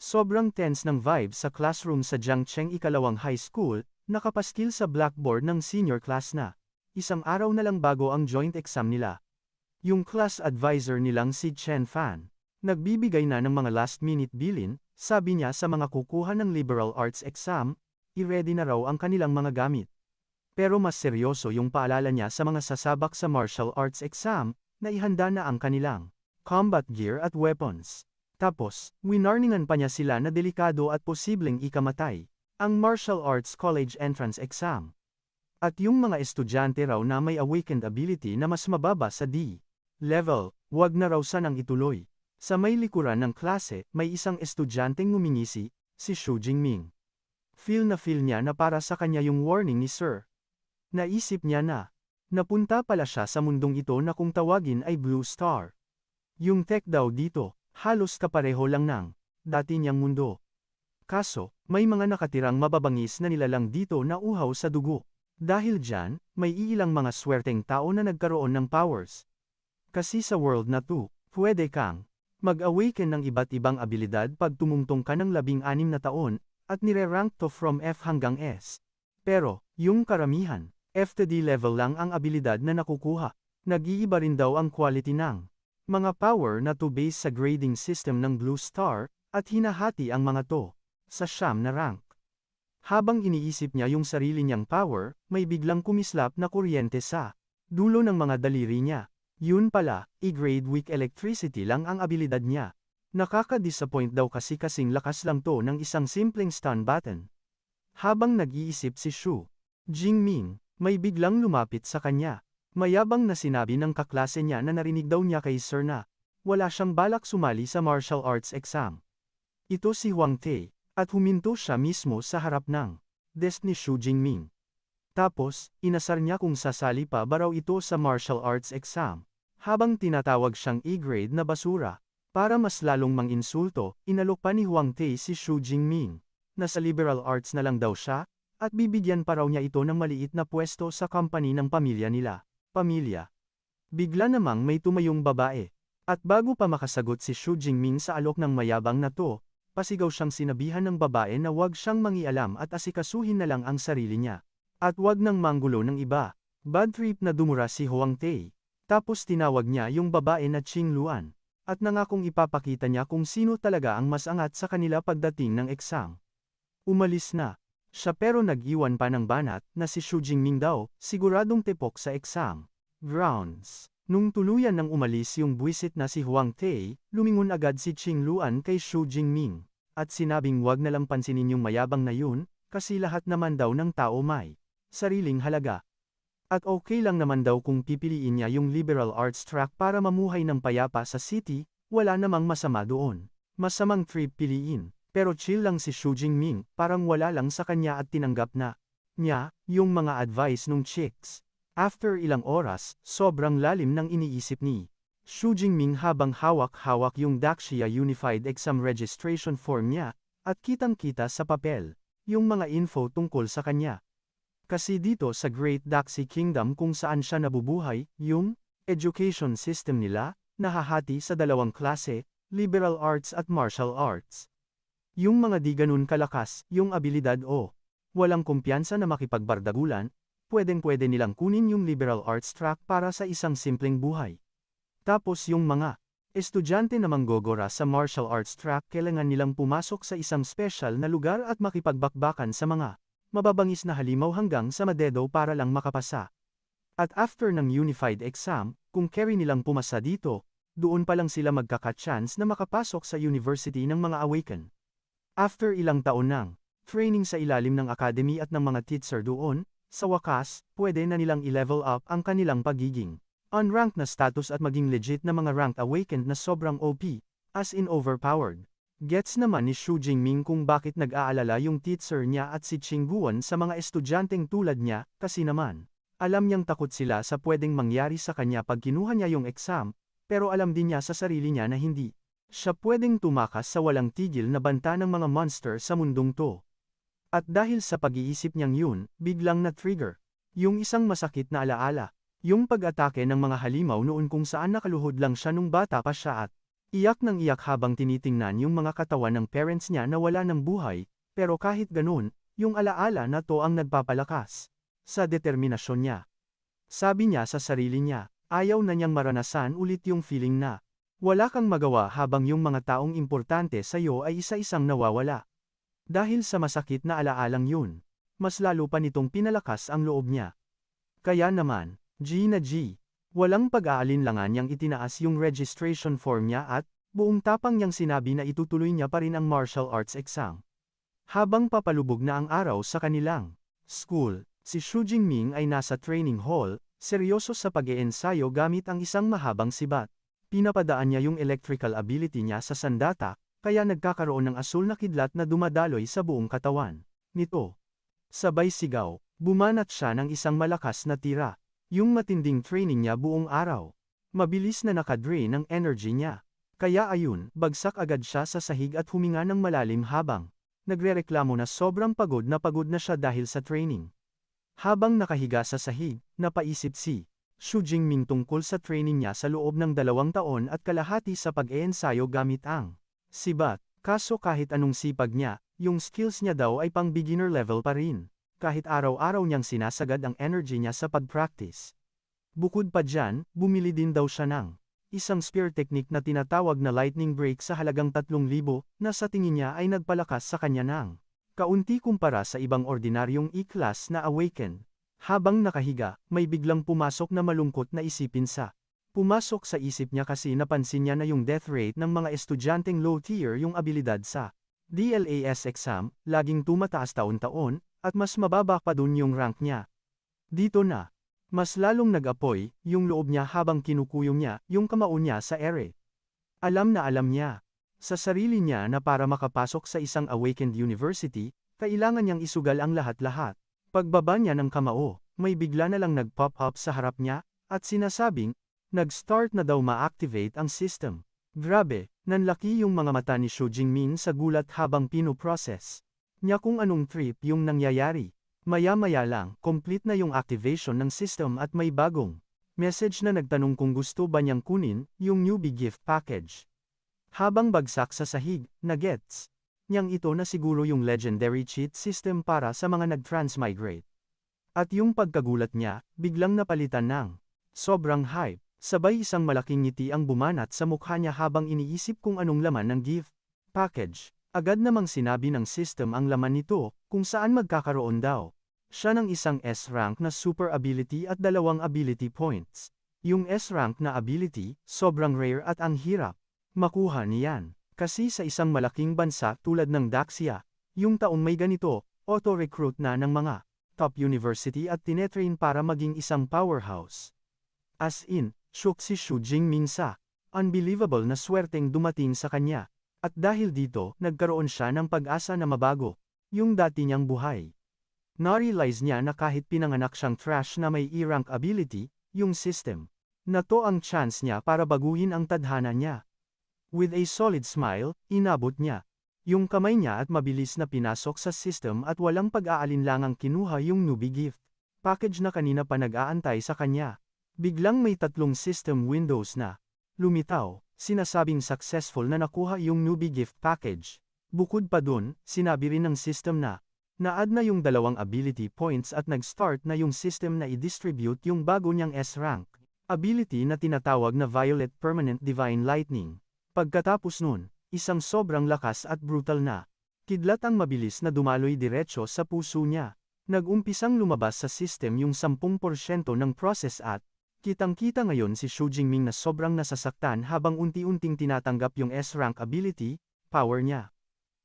Sobrang tense ng vibe sa classroom sa Jiangcheng ikalawang high school, nakapaskil sa blackboard ng senior class na. Isang araw na lang bago ang joint exam nila. Yung class advisor nilang si Chen Fan, nagbibigay na ng mga last-minute bilin, sabi niya sa mga kukuha ng liberal arts exam, i-ready na raw ang kanilang mga gamit. Pero mas seryoso yung paalala niya sa mga sasabak sa martial arts exam, na ihanda na ang kanilang combat gear at weapons. Tapos, winarningan pa niya sila na delikado at posibleng ikamatay, ang martial arts college entrance exam. At yung mga estudyante raw na may awakened ability na mas mababa sa D level, wag na raw sanang ituloy. Sa may likuran ng klase, may isang estudyanteng ngumingisi, si Xu Jingming. Feel niya na para sa kanya yung warning ni Sir. Naisip niya na, napunta pala siya sa mundong ito na kung tawagin ay Blue Star. Yung tech daw dito, halos kapareho lang ng dati niyang mundo. Kaso, may mga nakatirang mababangis na nilalang dito na uhaw sa dugo. Dahil dyan, may iilang mga swerteng tao na nagkaroon ng powers. Kasi sa world na to, pwede kang mag-awaken ng iba't ibang abilidad pag tumungtong ka ng 16 na taon, at nire-rank to from F hanggang S. Pero, yung karamihan, F to D level lang ang abilidad na nakukuha. Nag-iiba rin daw ang quality ng mga power na to base sa grading system ng Blue Star, at hinahati ang mga to sa 9 na rank. Habang iniisip niya yung sarili niyang power, may biglang kumislap na kuryente sa dulo ng mga daliri niya. Yun pala, E-grade weak electricity lang ang abilidad niya. Nakaka-disappoint daw kasi kasing lakas lang to ng isang simpleng stun button. Habang nag-iisip si Xu Jingming, may biglang lumapit sa kanya. Mayabang na sinabi ng kaklase niya na narinig daw niya kay Sir na wala siyang balak sumali sa martial arts exam. Ito si Huang Te, at huminto siya mismo sa harap ng desk ni Xu Jingming. Tapos, inasar niya kung sasali pa ba raw ito sa martial arts exam. Habang tinatawag siyang E-grade na basura, para mas lalong mang-insulto, inalok pa ni Huang Te si Xu Jingming, na sa liberal arts na lang daw siya, at bibigyan pa raw niya ito ng maliit na pwesto sa company ng pamilya nila. Pamilya. Bigla namang may tumayong babae. At bago pa makasagot si Xu Jingming sa alok ng mayabang na to, pasigaw siyang sinabihan ng babae na wag siyang mangialam at asikasuhin na lang ang sarili niya. At wag nang manggulo ng iba. Bad trip na dumura si Huang Te. Tapos tinawag niya yung babae na Qing Luan. At nangakong ipapakita niya kung sino talaga ang mas angat sa kanila pagdating ng exam. Umalis na siya pero nag-iwan pa ng banat na si Xu Jingming daw, siguradong tepok sa exam grounds. Nung tuluyan nang umalis yung buwisit na si Huang Te, lumingon agad si Qing Luan kay Xu Jingming, at sinabing wag na lang pansinin yung mayabang na yun, kasi lahat naman daw ng tao may sariling halaga. At okay lang naman daw kung pipiliin niya yung liberal arts track para mamuhay ng payapa sa city, wala namang masama doon. Masamang trip piliin. Pero chill lang si Xu Jingming, parang wala lang sa kanya at tinanggap na niya yung mga advice nung chicks. After ilang oras, sobrang lalim ng iniisip ni Xu Jingming habang hawak-hawak yung Daxia Unified Exam Registration Form niya, at kitang-kita sa papel yung mga info tungkol sa kanya. Kasi dito sa Great Daxi Kingdom kung saan siya nabubuhay, yung education system nila, nahahati sa dalawang klase, liberal arts at martial arts. Yung mga di ganun kalakas, yung abilidad o walang kumpiyansa na makipagbardagulan, pwedeng-pwede nilang kunin yung liberal arts track para sa isang simpleng buhay. Tapos yung mga estudyante na manggogora sa martial arts track kailangan nilang pumasok sa isang special na lugar at makipagbakbakan sa mga mababangis na halimaw hanggang sa madedo para lang makapasa. At after ng unified exam, kung carry nilang pumasa dito, doon pa lang sila magkaka-chance na makapasok sa university ng mga awaken. After ilang taon ng training sa ilalim ng academy at ng mga teacher doon, sa wakas, pwede na nilang i-level up ang kanilang pagiging unranked na status at maging legit na mga ranked awakened na sobrang OP, as in overpowered. Gets naman ni Xu Jingming kung bakit nag-aalala yung teacher niya at si Qing Guan sa mga estudyanteng tulad niya, kasi naman, alam niyang takot sila sa pwedeng mangyari sa kanya pag kinuha niya yung exam, pero alam din niya sa sarili niya na hindi siya pwedeng tumakas sa walang tigil na banta ng mga monster sa mundong to. At dahil sa pag-iisip niyang yun, biglang na-trigger yung isang masakit na alaala, yung pag-atake ng mga halimaw noon kung saan nakaluhod lang siya nung bata pa siya at Iyak ng iyak habang tinitingnan yung mga katawan ng parents niya na wala ng buhay, pero kahit ganun, yung alaala na to ang nagpapalakas sa determinasyon niya. Sabi niya sa sarili niya, ayaw na niyang maranasan ulit yung feeling na wala kang magawa habang yung mga taong importante sa iyo ay isa-isang nawawala. Dahil sa masakit na alaalang yun, mas lalo pa nitong pinalakas ang loob niya. Kaya naman, G, walang pag-aalinlangan niyang itinaas yung registration form niya at, buong tapang niyang sinabi na itutuloy niya pa rin ang martial arts exam. Habang papalubog na ang araw sa kanilang school, si Xu Jingming ay nasa training hall, seryoso sa pag-iensayo gamit ang isang mahabang sibat. Pinapadaan niya yung electrical ability niya sa sandata, kaya nagkakaroon ng asul na kidlat na dumadaloy sa buong katawan nito. Sabay sigaw, bumanat siya ng isang malakas na tira. Yung matinding training niya buong araw. Mabilis na nakadrain ang energy niya. Kaya ayun, bagsak agad siya sa sahig at huminga ng malalim habang nagrereklamo na sobrang pagod na siya dahil sa training. Habang nakahiga sa sahig, napaisip si Xu Jingming tungkol sa training niya sa loob ng 2 taon at kalahati sa pag-eensayo gamit ang sibat. Kaso kahit anong sipag niya, yung skills niya daw ay pang beginner level pa rin. Kahit araw-araw niyang sinasagad ang energy niya sa pag-practice. Bukod pa dyan, bumili din daw siya ng isang spear technique na tinatawag na lightning break sa halagang 3,000 na sa tingin niya ay nagpalakas sa kanya ng kaunti kumpara sa ibang ordinaryong E-class na awaken. Habang nakahiga, may biglang pumasok na malungkot na isipin sa pumasok sa isip niya kasi napansin niya na yung death rate ng mga estudyanteng low tier yung abilidad sa DLAS exam, laging tumataas taon-taon, at mas mababa pa dun yung rank niya. Dito na, mas lalong nag-apoy, yung loob niya habang kinukuyong niya, yung kamao niya sa ere. Alam na alam niya, sa sarili niya na para makapasok sa isang awakened university, kailangan niyang isugal ang lahat-lahat. Pagbaba niya ng kamao, may bigla na lang nag-pop up sa harap niya, at sinasabing, nag-start na daw ma-activate ang system. Grabe, nanlaki yung mga mata ni Xu Jingming sa gulat habang pinoprocess niya kung anong trip yung nangyayari. Maya-maya lang, complete na yung activation ng system at may bagong message na nagtanong kung gusto ba niyang kunin yung newbie gift package. Habang bagsak sa sahig, na-gets niyang ito na siguro yung legendary cheat system para sa mga nag-transmigrate. At yung pagkagulat niya, biglang napalitan ng sobrang hype. Sabay isang malaking ngiti ang bumanat sa mukha niya habang iniisip kung anong laman ng gift package. Agad namang sinabi ng system ang laman nito, kung saan magkakaroon daw siya ng isang S-rank na super ability at 2 ability points. Yung S-rank na ability, sobrang rare at ang hirap makuha niyan. Kasi sa isang malaking bansa tulad ng Daxia, yung taong may ganito, auto-recruit na ng mga top university at tinetrain para maging isang powerhouse. As in, shook si Xu Jingming sa unbelievable na swerteng dumating sa kanya. At dahil dito, nagkaroon siya ng pag-asa na mabago yung dati niyang buhay. Na-realize niya na kahit pinanganak siyang trash na may E-rank ability, yung system na to ang chance niya para baguhin ang tadhana niya. With a solid smile, inabot niya yung kamay niya at mabilis na pinasok sa system at walang pag-aalinlangang kinuha yung newbie gift package na kanina pa nag-aantay sa kanya. Biglang may 3 system windows na lumitaw, sinasabing successful na nakuha yung newbie gift package. Bukod pa dun, sinabi rin ng system na na-add na yung 2 ability points at nag-start na yung system na i-distribute yung bago niyang S-rank ability na tinatawag na Violet Permanent Divine Lightning. Pagkatapos nun, isang sobrang lakas at brutal na kidlat ang mabilis na dumaloy diretso sa puso niya. Nag-umpisang lumabas sa system yung 10% ng process at kitang-kita ngayon si Xu Jingming na sobrang nasasaktan habang unti-unting tinatanggap yung S-rank ability, power niya.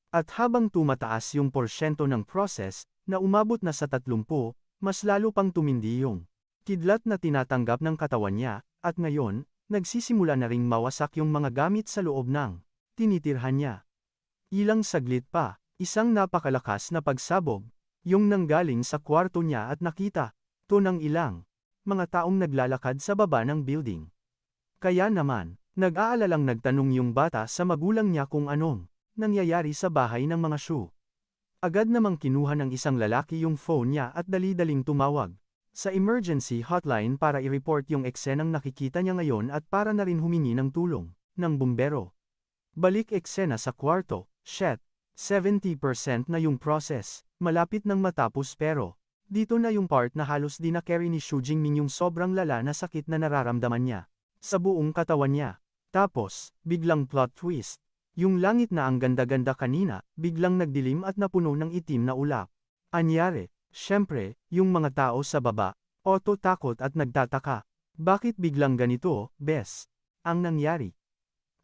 At habang tumataas yung porsyento ng process, na umabot na sa 30, mas lalo pang tumindi yung kidlat na tinatanggap ng katawan niya, at ngayon, nagsisimula na ring mawasak yung mga gamit sa loob ng tinitirhan niya. Ilang saglit pa, isang napakalakas na pagsabog, yung nanggaling sa kwarto niya at nakita to ng ilang mga taong naglalakad sa baba ng building. Kaya naman, nag-aalalang nagtanong yung bata sa magulang niya kung anong nangyayari sa bahay ng mga Xu. Agad namang kinuha ng isang lalaki yung phone niya at dali-daling tumawag sa emergency hotline para i-report yung eksenang nakikita niya ngayon at para na rin humingi ng tulong ng bumbero. Balik eksena sa kwarto, shit. 70% na yung process, malapit nang matapos pero, dito na yung part na halos di na carry ni Xu Jingming yung sobrang lala na sakit na nararamdaman niya. Sa buong katawan niya. Tapos, biglang plot twist. Yung langit na ang ganda-ganda kanina, biglang nagdilim at napuno ng itim na ulap. Anyari, syempre, yung mga tao sa baba, Otto takot at nagtataka. Bakit biglang ganito, Bes? Ang nangyari.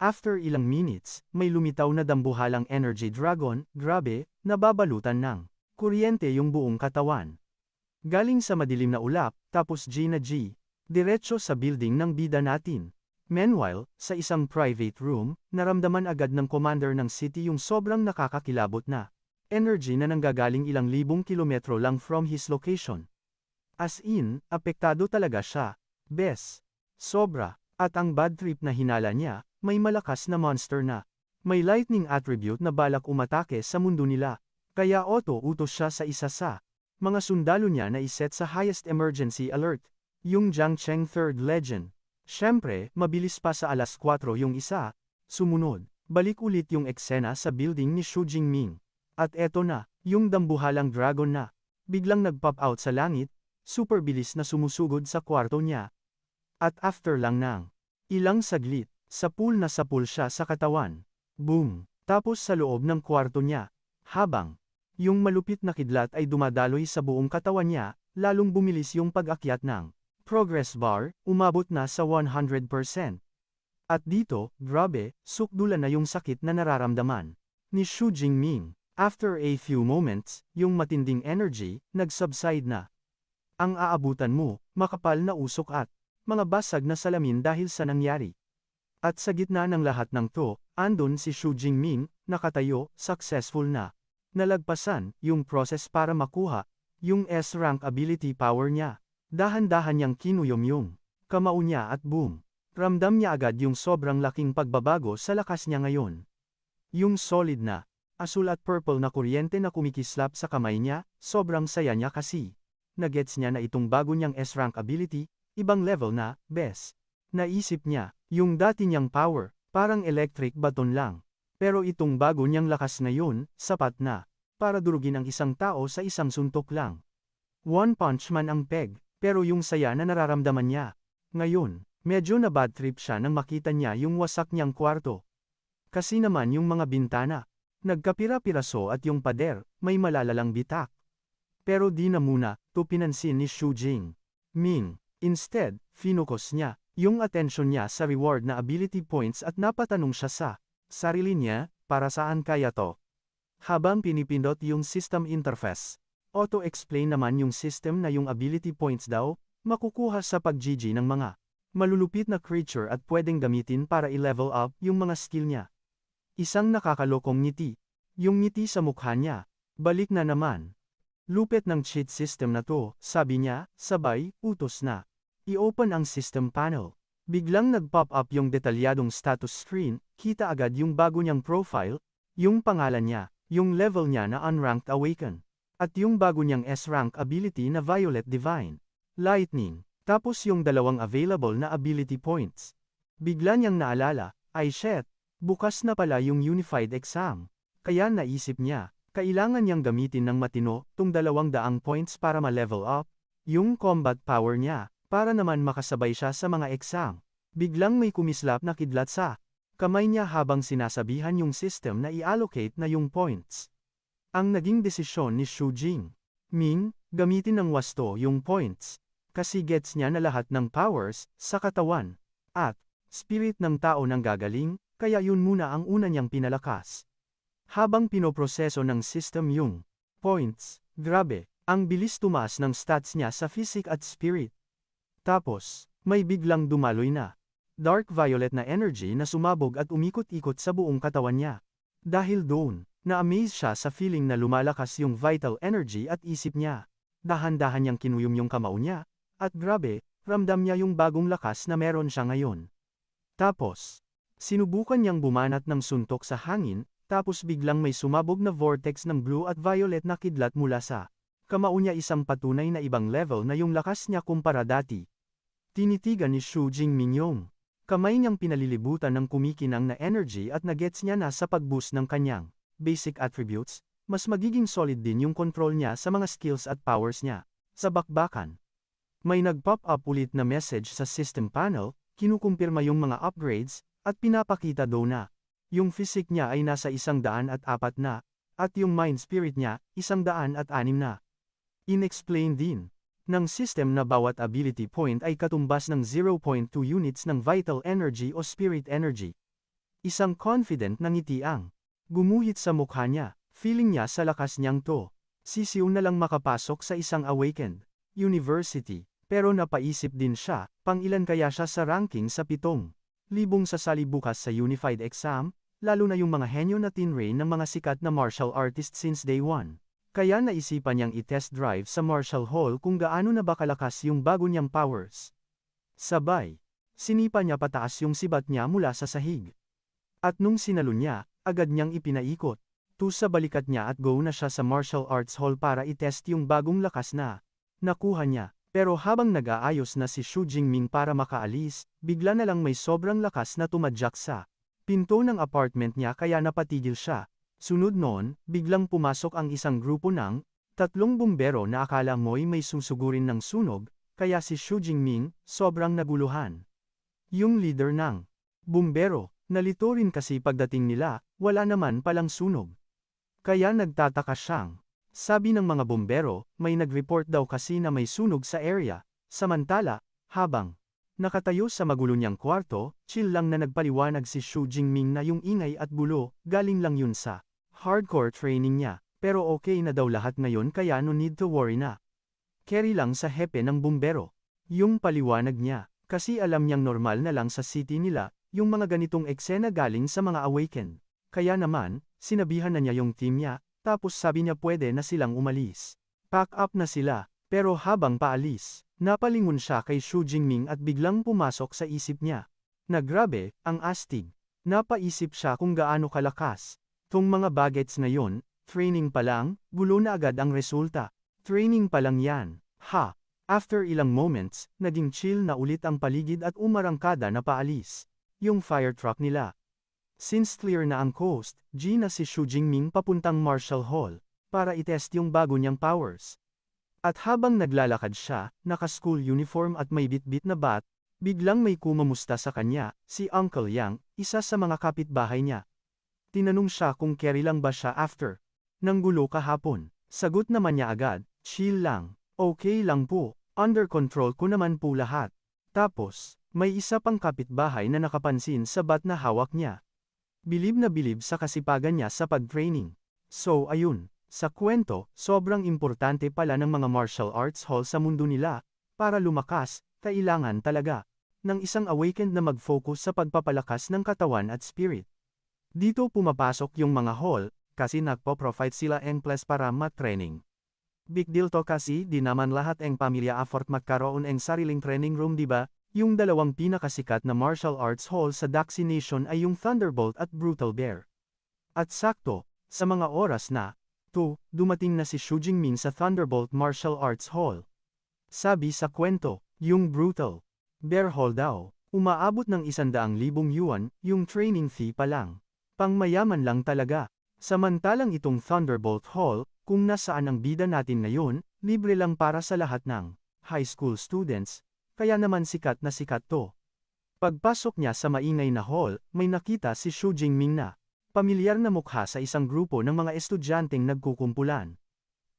After ilang minutes, may lumitaw na dambuhalang energy dragon, grabe, nababalutan ng kuryente yung buong katawan. Galing sa madilim na ulap, tapos G na G. Diretso sa building ng bida natin. Meanwhile, sa isang private room, naramdaman agad ng commander ng city yung sobrang nakakakilabot na energy na nanggagaling ilang libong kilometro lang from his location. As in, apektado talaga siya. Bes. Sobra. At ang bad trip na hinala niya, may malakas na monster na may lightning attribute na balak umatake sa mundo nila. Kaya utos siya sa isa sa mga sundalo niya na iset sa highest emergency alert. Yung Jiang Cheng Third Legend. Syempre, mabilis pa sa alas 4 yung isa. Sumunod, balik ulit yung eksena sa building ni Xu Jingming. At eto na, yung dambuhalang dragon na biglang nag-pop out sa langit, super bilis na sumusugod sa kwarto niya. At after lang ng ilang saglit, sapul siya sa katawan. Boom! Tapos sa loob ng kwarto niya. Habang yung malupit na kidlat ay dumadaloy sa buong katawan niya, lalong bumilis yung pag-akyat ng progress bar, umabot na sa 100%. At dito, grabe, sukdulan na yung sakit na nararamdaman ni Xu Jingming. After a few moments, yung matinding energy, nag-subside na. Ang aabutan mo, makapal na usok at mga basag na salamin dahil sa nangyari. At sa gitna ng lahat ng to, andun si Xu Jingming, nakatayo, successful na. Nalagpasan, yung process para makuha, yung S-rank ability power niya. Dahan-dahan niyang kinuyom yung kamao niya at boom. Ramdam niya agad yung sobrang laking pagbabago sa lakas niya ngayon. Yung solid na, asul at purple na kuryente na kumikislap sa kamay niya, sobrang saya niya kasi. Nagets niya na itong bago niyang S-rank ability, ibang level na, bes. Naisip niya, yung dati niyang power, parang electric baton lang. Pero itong bago niyang lakas ngayon, sapat na, para durugin ang isang tao sa isang suntok lang. One punch man ang peg, pero yung saya na nararamdaman niya. Ngayon, medyo na bad trip siya nang makita niya yung wasak niyang kwarto. Kasi naman yung mga bintana, nagkapira-piraso at yung pader, may malalalang bitak. Pero di na muna, to pinansin ni Xu Jingming. Instead, finocus niya, yung attention niya sa reward na ability points at napatanong siya sa sarili niya, para saan kaya to? Habang pinipindot yung system interface, auto-explain naman yung system na yung ability points daw, makukuha sa pag-GG ng mga malulupit na creature at pwedeng gamitin para i-level up yung mga skill niya. Isang nakakalokong ngiti. Yung ngiti sa mukha niya. Balik na naman. Lupit ng cheat system na to, sabi niya, sabay, utos na. I-open ang system panel. Biglang nag-pop up yung detalyadong status screen, kita agad yung bago niyang profile, yung pangalan niya, yung level niya na unranked awaken, at yung bago niyang S-rank ability na Violet Divine Lightning, tapos yung dalawang available na ability points. Bigla niyang naalala, ay shit, bukas na pala yung unified exam. Kaya naisip niya, kailangan niyang gamitin ng matino tong 200 points para ma-level up yung combat power niya, para naman makasabay siya sa mga exam. Biglang may kumislap na kidlat sa kamay niya habang sinasabihan yung system na i-allocate na yung points. Ang naging desisyon ni Xu Jingming, gamitin ng wasto yung points. Kasi gets niya na lahat ng powers sa katawan at spirit ng tao nang gagaling, kaya yun muna ang una niyang pinalakas. Habang pinoproseso ng system yung points, grabe, ang bilis tumaas ng stats niya sa physic at spirit. Tapos, may biglang dumaloy na dark violet na energy na sumabog at umikot-ikot sa buong katawan niya. Dahil doon, na-amaze siya sa feeling na lumalakas yung vital energy at isip niya. Dahan-dahan niyang kinuyom yung kamao niya, at grabe, ramdam niya yung bagong lakas na meron siya ngayon. Tapos, sinubukan niyang bumanat ng suntok sa hangin, tapos biglang may sumabog na vortex ng blue at violet na kidlat mula sa kamao niya, isang patunay na ibang level na yung lakas niya kumpara dati. Tinitigan ni Xu Jingming yung Kamay niyang pinalilibutan ng kumikinang na energy at nagets niya na sa pag-boost ng kanyang basic attributes, mas magiging solid din yung control niya sa mga skills at powers niya. Sa bakbakan, may nag-pop up ulit na message sa system panel, kinukumpirma yung mga upgrades, at pinapakita daw na yung physique niya ay nasa 104 na, at yung mind spirit niya, 106 na. In-explain din ng system na bawat ability point ay katumbas ng 0.2 units ng vital energy o spirit energy. Isang confident na ngiti ang gumuhit sa mukha niya, feeling niya sa lakas niyang to. Sisiw na lang makapasok sa isang awakened university, pero napaisip din siya, pang-ilan kaya siya sa ranking sa 7,000 sasali bukas sa unified exam, lalo na yung mga henyo na tinrain ng mga sikat na martial artist since day 1. Kaya naisipan niyang i-test drive sa Martial Hall kung gaano na ba kalakas yung bago niyang powers. Sabay, sinipa niya pataas yung sibat niya mula sa sahig. At nung sinalo niya, agad niyang ipinaikot. Sa balikat niya at go na siya sa Martial Arts Hall para i-test yung bagong lakas na nakuha niya. Pero habang nag-aayos na si Xu Jingming para makaalis, bigla na lang may sobrang lakas na tumadyak sa pinto ng apartment niya kaya napatigil siya. Sunod noon, biglang pumasok ang isang grupo ng 3 bumbero na akala mo'y may susugurin ng sunog, kaya si Xu Jingming, sobrang naguluhan. Yung leader ng bumbero, nalito rin kasi pagdating nila, wala naman palang sunog. Kaya nagtataka siyang. Sabi ng mga bumbero, may nag-report daw kasi na may sunog sa area, samantala, habang nakatayo sa magulo niyang kwarto, chill lang na nagpaliwanag si Xu Jingming na yung ingay at gulo, galing lang yun sa hardcore training niya, pero okay na daw lahat ngayon kaya no need to worry na. Carry lang sa hepe ng bumbero. Yung paliwanag niya, kasi alam niyang normal na lang sa city nila, yung mga ganitong eksena galing sa mga awakened. Kaya naman, sinabihan na niya yung team niya, tapos sabi niya pwede na silang umalis. Pack up na sila, pero habang paalis, napalingon siya kay Xu Jingming at biglang pumasok sa isip niya. Na grabe, ang astig. Napaisip siya kung gaano kalakas. Tong mga bagets na yon, training pa lang, gulo na agad ang resulta. Training pa lang yan. Ha! After ilang moments, naging chill na ulit ang paligid at umarangkada na paalis. Yung fire truck nila. Since clear na ang coast, na si Xu Jingming papuntang Martial Hall, para itest yung bago niyang powers. At habang naglalakad siya, naka-school uniform at may bit-bit na bat, biglang may kumamusta sa kanya, si Uncle Yang, isa sa mga kapitbahay niya. Tinanong siya kung carry lang ba siya after nang gulo kahapon. Sagot naman niya agad, chill lang, okay lang po, under control ko naman po lahat. Tapos, may isa pang kapitbahay na nakapansin sa bat na hawak niya. Bilib na bilib sa kasipagan niya sa pag-training. So ayun, sa kwento, sobrang importante pala ng mga martial arts hall sa mundo nila. Para lumakas, kailangan talaga ng isang awakened na mag-focus sa pagpapalakas ng katawan at spirit. Dito pumapasok yung mga hall, kasi nagpo-provide sila ng place para ma-training. Big deal to kasi di naman lahat ng pamilya afford magkaroon ng sariling training room diba? Yung dalawang pinakasikat na martial arts hall sa Daxi Nation ay yung Thunderbolt at Brutal Bear. At sakto, sa mga oras na dumating na si Xu Jingming sa Thunderbolt Martial Arts Hall. Sabi sa kwento, yung Brutal Bear Hall daw, umaabot ng 100,000 yuan, yung training fee pa lang. Pangmayaman lang talaga. Samantalang itong Thunderbolt Hall, kung nasaan ang bida natin ngayon, libre lang para sa lahat ng high school students, kaya naman sikat na sikat to. Pagpasok niya sa maingay na hall, may nakita si Xu Jingming na pamilyar na mukha sa isang grupo ng mga estudyanteng nagkukumpulan.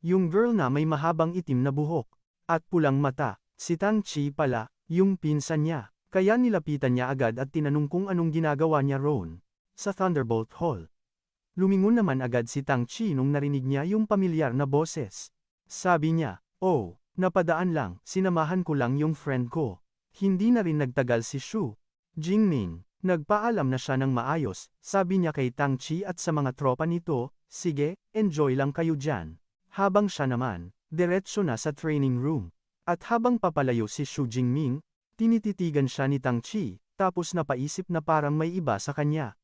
Yung girl na may mahabang itim na buhok at pulang mata, si Tang Chi pala, yung pinsan niya. Kaya nilapitan niya agad at tinanong kung anong ginagawa niya roon sa Thunderbolt Hall. Lumingon naman agad si Tang Chi nung narinig niya yung pamilyar na boses. Sabi niya, "Oh, napadaan lang, sinamahan ko lang yung friend ko." Hindi na rin nagtagal si Xu Jingming. Nagpaalam na siya ng maayos, sabi niya kay Tang Chi at sa mga tropa nito, "Sige, enjoy lang kayo dyan." Habang siya naman, diretsyo na sa training room. At habang papalayo si Xu Jingming, tinititigan siya ni Tang Chi, tapos napaisip na parang may iba sa kanya.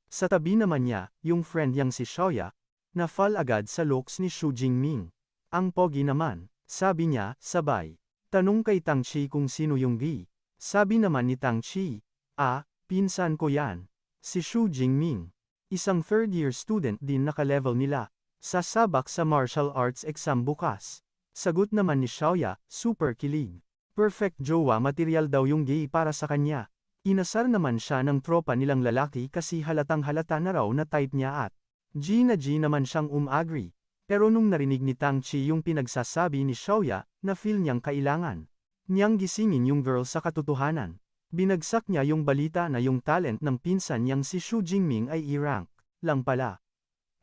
Sa tabi naman niya, yung friend niyang si Xiaoya, na-fall agad sa looks ni Xu Jingming. Ang pogi naman, sabi niya, sabay. Tanong kay Tang Chi kung sino yung Gi. Sabi naman ni Tang Chi, Pinsan ko yan. Si Xu Jingming. Isang third-year student din naka-level nila. Sasabak sa martial arts exam bukas. Sagot naman ni Xiaoya, super kilig. Perfect jowa material daw yung gay para sa kanya. Inasar naman siya ng tropa nilang lalaki kasi halatang halata na raw na type niya at G naman siyang agree. Pero nung narinig ni Tang Chi yung pinagsasabi ni Xiaoya, na feel niyang kailangan niyang gisingin yung girl sa katotohanan. Binagsak niya yung balita na yung talent ng pinsan niyang si Xu Jingming ay E-rank lang pala.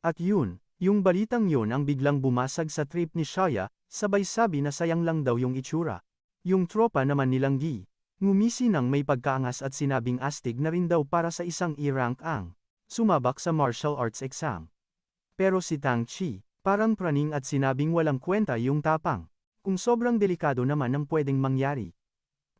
At yun, yung balitang yun ang biglang bumasag sa trip ni Xiaoya, sabay sabi na sayang lang daw yung itsura. Yung tropa naman nilang Gi, ngumisi nang may pagkaangas at sinabing astig na rin daw para sa isang E-rank ang sumabak sa martial arts exam. Pero si Tang Chi, parang praning at sinabing walang kwenta yung tapang. Kung sobrang delikado naman ang pwedeng mangyari.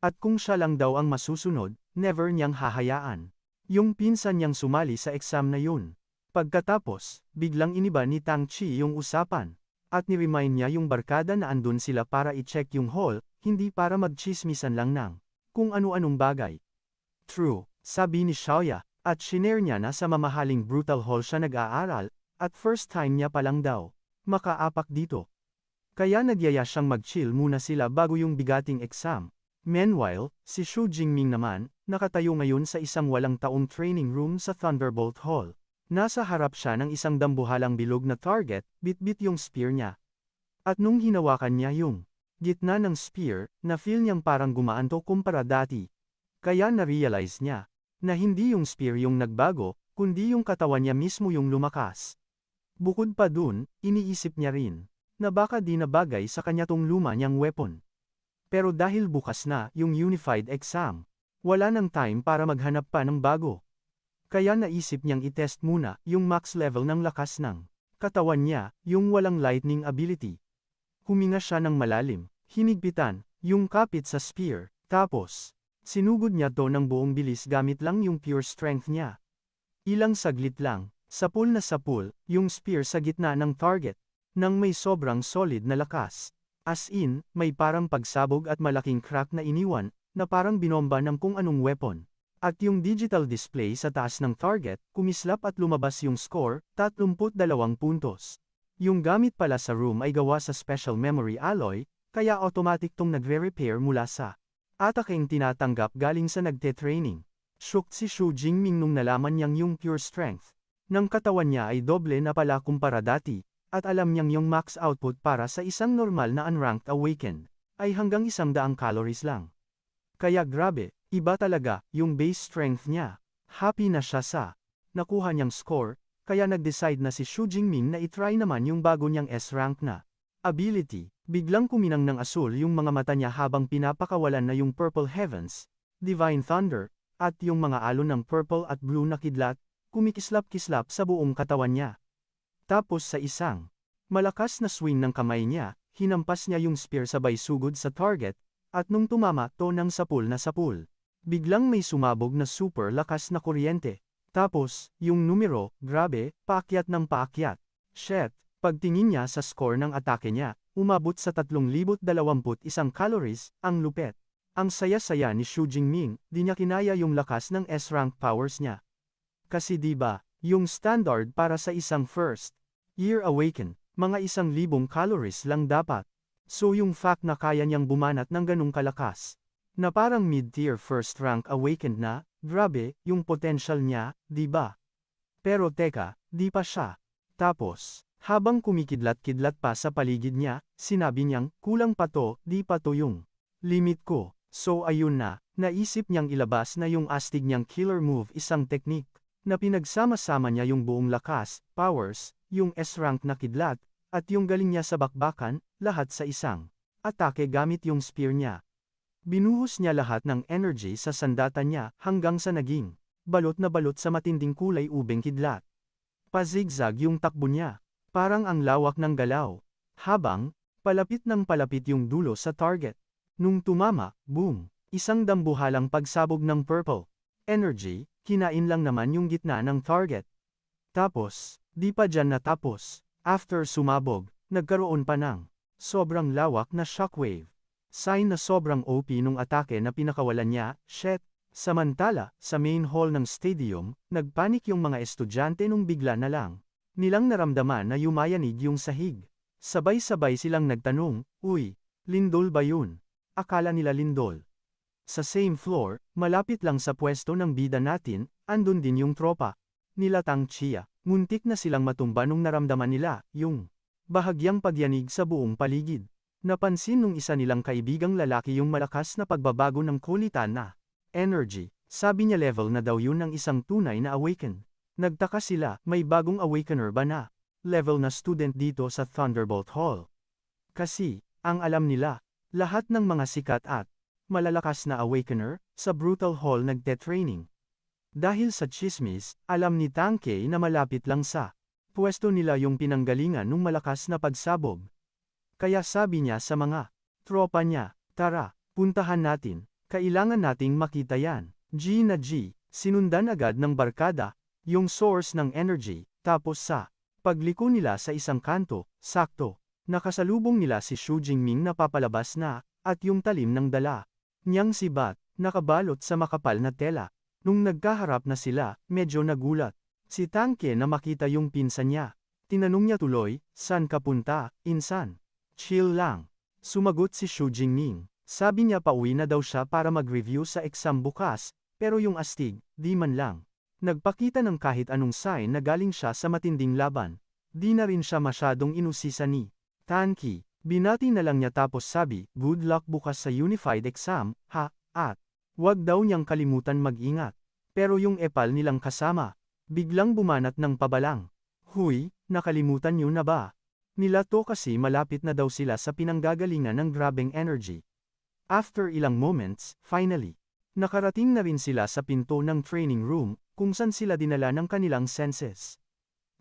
At kung siya lang daw ang masusunod, never niyang hahayaan. Yung pinsan niyang sumali sa exam na yun. Pagkatapos, biglang iniba ni Tang Chi yung usapan. At ni-remind niya yung barkada na andun sila para i-check yung hall, hindi para magchismisan lang ng kung ano-anong bagay. True, sabi ni Xiaoya, at shinare niya na sa mamahaling brutal hall siya nag-aaral, at first time niya palang daw makaapak dito. Kaya nagyaya siyang mag-chill muna sila bago yung bigating exam. Meanwhile, si Xu Jingming naman, nakatayo ngayon sa isang walang taong training room sa Thunderbolt Hall. Nasa harap siya ng isang dambuhalang bilog na target, bit-bit yung spear niya. At nung hinawakan niya yung gitna ng spear, na-feel niyang parang gumaan to kumpara dati. Kaya na-realize niya na hindi yung spear yung nagbago, kundi yung katawan niya mismo yung lumakas. Bukod pa dun, iniisip niya rin na baka di na bagay sa kanya tong luma niyang weapon. Pero dahil bukas na yung unified exam, wala nang time para maghanap pa ng bago. Kaya naisip niyang itest muna yung max level ng lakas ng katawan niya, yung walang lightning ability. Huminga siya ng malalim, hinigpitan yung kapit sa spear, tapos sinugod niya to ng buong bilis gamit lang yung pure strength niya. Ilang saglit lang, sapul na sapul, yung spear sa gitna ng target. Nang may sobrang solid na lakas. As in, may parang pagsabog at malaking crack na iniwan, na parang binomba ng kung anong weapon. At yung digital display sa taas ng target, kumislap at lumabas yung score, 32 puntos. Yung gamit pala sa room ay gawa sa special memory alloy, kaya automatic tong nagre-repair mula sa ataking tinatanggap galing sa nagte-training. Shook si Xu Jingming nung nalaman niyang yung pure strength ng katawan niya ay doble na pala kumpara dati. At alam niyang yung max output para sa isang normal na unranked awakened, ay hanggang 100 calories lang. Kaya grabe, iba talaga, yung base strength niya. Happy na siya sa nakuha niyang score, kaya nag-decide na si Xu Jingming na itry naman yung bago niyang S-rank na ability. Biglang kuminang ng asul yung mga mata niya habang pinapakawalan na yung Purple Heavens, Divine Thunder, at yung mga alon ng purple at blue na kidlat, kumikislap-kislap sa buong katawan niya. Tapos sa isang malakas na swing ng kamay niya, hinampas niya yung spear sabay sugod sa target, at nung tumama to ng sapul na sapul, biglang may sumabog na super lakas na kuryente. Tapos, yung numero, grabe, paakyat ng paakyat. Shit, pagtingin niya sa score ng atake niya, umabot sa 3,021 calories, ang lupet. Ang saya-saya ni Xu Jingming, di niya kinaya yung lakas ng S-rank powers niya. Kasi diba, yung standard para sa isang first year awaken, mga 1,000 calories lang dapat. So yung fact na kaya niyang bumanat ng ganung kalakas, na parang mid-tier first rank awakened na, grabe, yung potential niya, di ba? Pero teka, di pa siya. Tapos, habang kumikidlat-kidlat pa sa paligid niya, sinabi niyang, kulang pa to, di pa to yung limit ko. So ayun na, naisip niyang ilabas na yung astig niyang killer move isang technique, na pinagsama-sama niya yung buong lakas, powers, yung S-rank na kidlat, at yung galing niya sa bakbakan, lahat sa isang atake gamit yung spear niya. Binuhos niya lahat ng energy sa sandata niya hanggang sa naging balot na balot sa matinding kulay ubeng kidlat. Pazigzag yung takbo niya, parang ang lawak ng galaw, habang palapit ng palapit yung dulo sa target. Nung tumama, boom, isang dambuhalang pagsabog ng purple energy, kinain lang naman yung gitna ng target. Tapos, di pa dyan natapos. After sumabog, nagkaroon pa ng sobrang lawak na shockwave. Sign na sobrang OP nung atake na pinakawalan niya, shit, Samantala, sa main hall ng stadium, nagpanik yung mga estudyante nung bigla na lang nilang naramdaman na yumayanig yung sahig. Sabay-sabay silang nagtanong, "Uy, lindol ba yun?" Akala nila lindol. Sa same floor, malapit lang sa pwesto ng bida natin, andun din yung tropa nila Tang Chia. Muntik na silang matumba nung naramdaman nila yung bahagyang pagyanig sa buong paligid. Napansin nung isa nilang kaibigang lalaki yung malakas na pagbabago ng kulitan na energy. Sabi niya level na daw yun ng isang tunay na awaken. Nagtaka sila, may bagong awakener ba na level na student dito sa Thunderbolt Hall? Kasi, ang alam nila, lahat ng mga sikat at malalakas na awakener sa Brutal Hall nagte-training. Dahil sa chismis, alam ni Tang Kei na malapit lang sa pwesto nila yung pinanggalingan ng malakas na pagsabog. Kaya sabi niya sa mga tropa niya, "Tara, puntahan natin, kailangan nating makita yan." G na G, sinundan agad ng barkada, yung source ng energy, tapos sa pagliko nila sa isang kanto, sakto, nakasalubong nila si Xu Jingming na papalabas na, at yung talim ng dala niyang sibat, nakabalot sa makapal na tela. Nung nagkaharap na sila, medyo nagulat si Tang Kei na makita yung pinsan niya. Tinanong niya tuloy, "Saan ka punta, insan?" "Chill lang." Sumagot si Xu Jingming. Sabi niya pauwi na daw siya para mag-review sa exam bukas, pero yung astig, di man lang nagpakita ng kahit anong sign na galing siya sa matinding laban. Di na rin siya masyadong inusisa ni Tan Ki. Binati na lang niya tapos sabi, "Good luck bukas sa unified exam, ha, at wag daw niyang kalimutan mag-ingat." Pero yung epal nilang kasama, biglang bumanat ng pabalang. "Huy, nakalimutan niyo na ba? Nila to kasi malapit na daw sila sa pinanggagalingan ng grabeng energy." After ilang moments, finally, nakarating na rin sila sa pinto ng training room, kung saan sila dinala ng kanilang senses.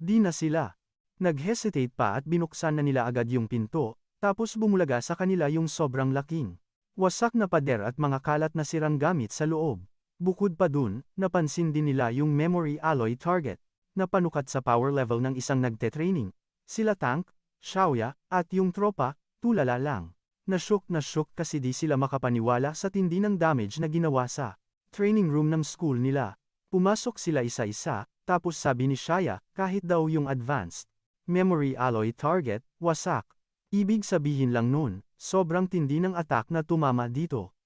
Di na sila nag-hesitate pa at binuksan na nila agad yung pinto, tapos bumulaga sa kanila yung sobrang laking wasak na pader at mga kalat na sirang gamit sa loob. Bukod pa dun, napansin din nila yung memory alloy target, na panukat sa power level ng isang nagte-training. Sila Tank, Xiaoya, at yung tropa, tulala lang. Na shook kasi di sila makapaniwala sa tindi ng damage na ginawa sa training room ng school nila. Pumasok sila isa-isa, tapos sabi ni Xiaoya, kahit daw yung advanced memory alloy target, wasak. Ibig sabihin lang nun, sobrang tindi ng attack na tumama dito.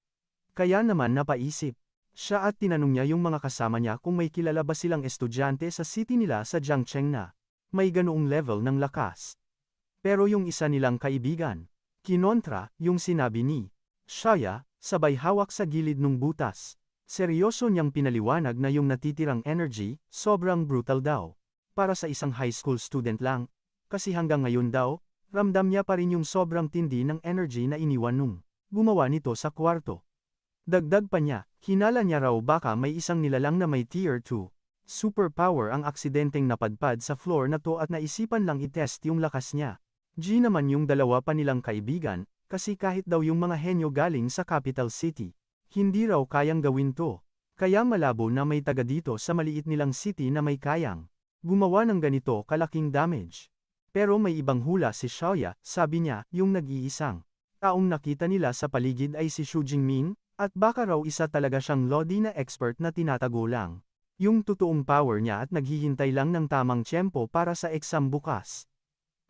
Kaya naman napaisip siya at tinanong niya yung mga kasama niya kung may kilala ba silang estudyante sa city nila sa Jiangcheng na may ganoong level ng lakas. Pero yung isa nilang kaibigan, kinontra, yung sinabi ni Xiaoya, sabay hawak sa gilid ng butas. Seryoso niyang pinaliwanag na yung natitirang energy, sobrang brutal daw. Para sa isang high school student lang, kasi hanggang ngayon daw, ramdam niya pa rin yung sobrang tindi ng energy na iniwan nung gumawa nito sa kwarto. Dagdag pa niya, hinala niya raw baka may isang nilalang na may tier 2 superpower ang aksidenteng napadpad sa floor na to at naisipan lang itest yung lakas niya. G naman yung dalawa pa nilang kaibigan, kasi kahit daw yung mga henyo galing sa capital city, hindi raw kayang gawin to. Kaya malabo na may taga dito sa maliit nilang city na may kayang gumawa ng ganito kalaking damage. Pero may ibang hula si Xiaoya, sabi niya, yung nag-iisang taong nakita nila sa paligid ay si Xu Jingming, at baka raw isa talaga siyang lodi na expert na tinatago lang yung totoong power niya at naghihintay lang ng tamang tiyempo para sa exam bukas.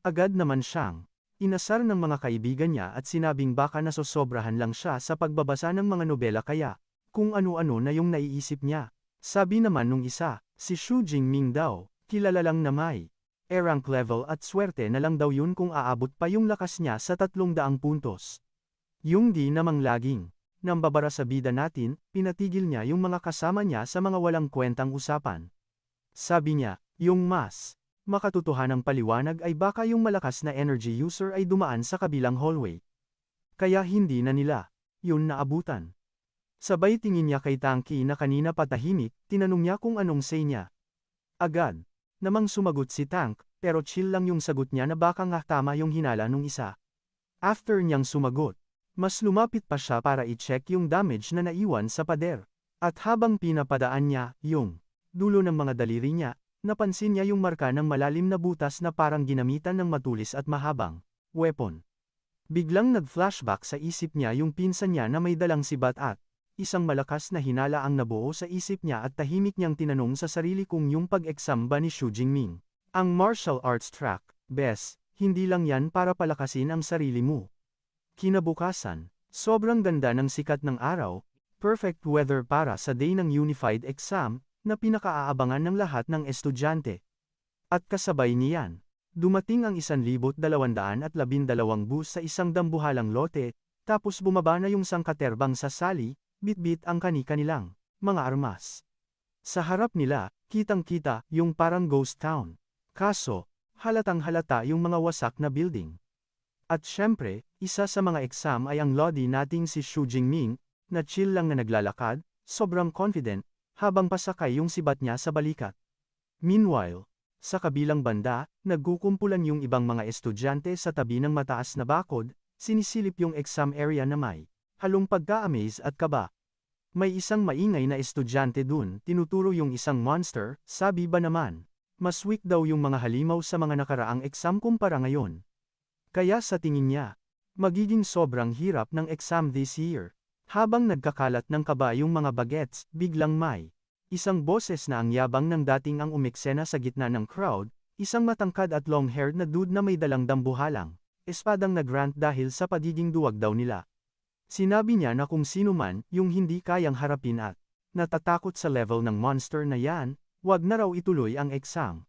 Agad naman siyang inasar ng mga kaibigan niya at sinabing baka nasosobrahan lang siya sa pagbabasa ng mga nobela kaya kung ano-ano na yung naiisip niya. Sabi naman nung isa, si Xu Jingming daw, kilala lang na may rank level at swerte na lang daw yun kung aabot pa yung lakas niya sa 300 puntos. Yung di namang laging nambabara sa bida natin, pinatigil niya yung mga kasama niya sa mga walang kwentang usapan. Sabi niya, yung mas makatotohanang paliwanag ay baka yung malakas na energy user ay dumaan sa kabilang hallway. Kaya hindi na nila yun naabutan. Sabay tingin niya kay Tangki na kanina patahimik, tinanong niya kung anong say niya. Agad namang sumagot si Tank, pero chill lang yung sagot niya na baka nga tama yung hinala nung isa. After niyang sumagot, mas lumapit pa siya para i-check yung damage na naiwan sa pader. At habang pinapadaan niya yung dulo ng mga daliri niya, napansin niya yung marka ng malalim na butas na parang ginamitan ng matulis at mahabang weapon. Biglang nag-flashback sa isip niya yung pinsan niya na may dalang sibat at isang malakas na hinala ang nabuo sa isip niya at tahimik niyang tinanong sa sarili kung yung pag-exam ba ni Xu Jingming. Ang martial arts track, Bes, hindi lang yan para palakasin ang sarili mo. Kinabukasan, sobrang ganda ng sikat ng araw, perfect weather para sa day ng unified exam, na pinakaaabangan ng lahat ng estudyante. At kasabay niyan, dumating ang 1,212 bus sa isang dambuhalang lote, tapos bumaba na yung sangkaterbang sa sali, bitbit ang kani-kanilang mga armas. Sa harap nila, kitang-kita yung parang ghost town. Kaso, halatang-halata yung mga wasak na building. At syempre, isa sa mga exam ay ang lodi nating si Xu Jingming, na chill lang na naglalakad, sobrang confident, habang pasakay yung sibat niya sa balikat. Meanwhile, sa kabilang banda, nagkukumpulan yung ibang mga estudyante sa tabi ng mataas na bakod, sinisilip yung exam area na may halong pagka-amaze at kaba. May isang maingay na estudyante dun, tinuturo yung isang monster, sabi ba naman. Mas weak daw yung mga halimaw sa mga nakaraang exam kumpara ngayon. Kaya sa tingin niya, magiging sobrang hirap ng exam this year. Habang nagkakalat ng kaba yung mga bagets, biglang may isang boses na ang yabang ng dating ang umeksena sa gitna ng crowd, isang matangkad at long-haired na dude na may dalang dambuhalang espadang nagrant dahil sa pagiging duwag daw nila. Sinabi niya na kung sino man yung hindi kayang harapin at natatakot sa level ng monster na yan, wag na raw ituloy ang exam.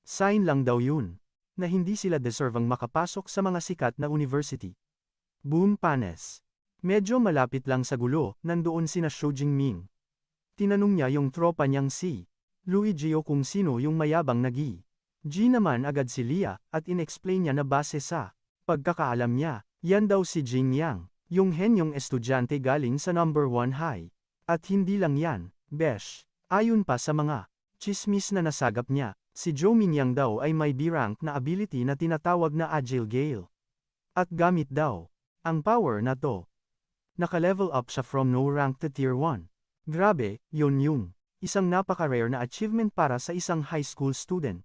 Sign lang daw yun, na hindi sila deserve ang makapasok sa mga sikat na university. Boom panes. Medyo malapit lang sa gulo, nandoon sina Xu Jingming. Tinanong niya yung tropa niyang si Luigi o kung sino yung mayabang nagi. G naman agad si Lia, at inexplain niya na base sa pagkakaalam niya, yan daw si Jing Yang, yung henyong estudyante galing sa number 1 high. At hindi lang yan, besh. Ayon pa sa mga chismis na nasagap niya, si Zhou Mingyang daw ay may B-rank na ability na tinatawag na Agile Gale. At gamit daw ang power na to, naka-level up siya from no rank to tier 1. Grabe, yun yung isang napaka-rare na achievement para sa isang high school student.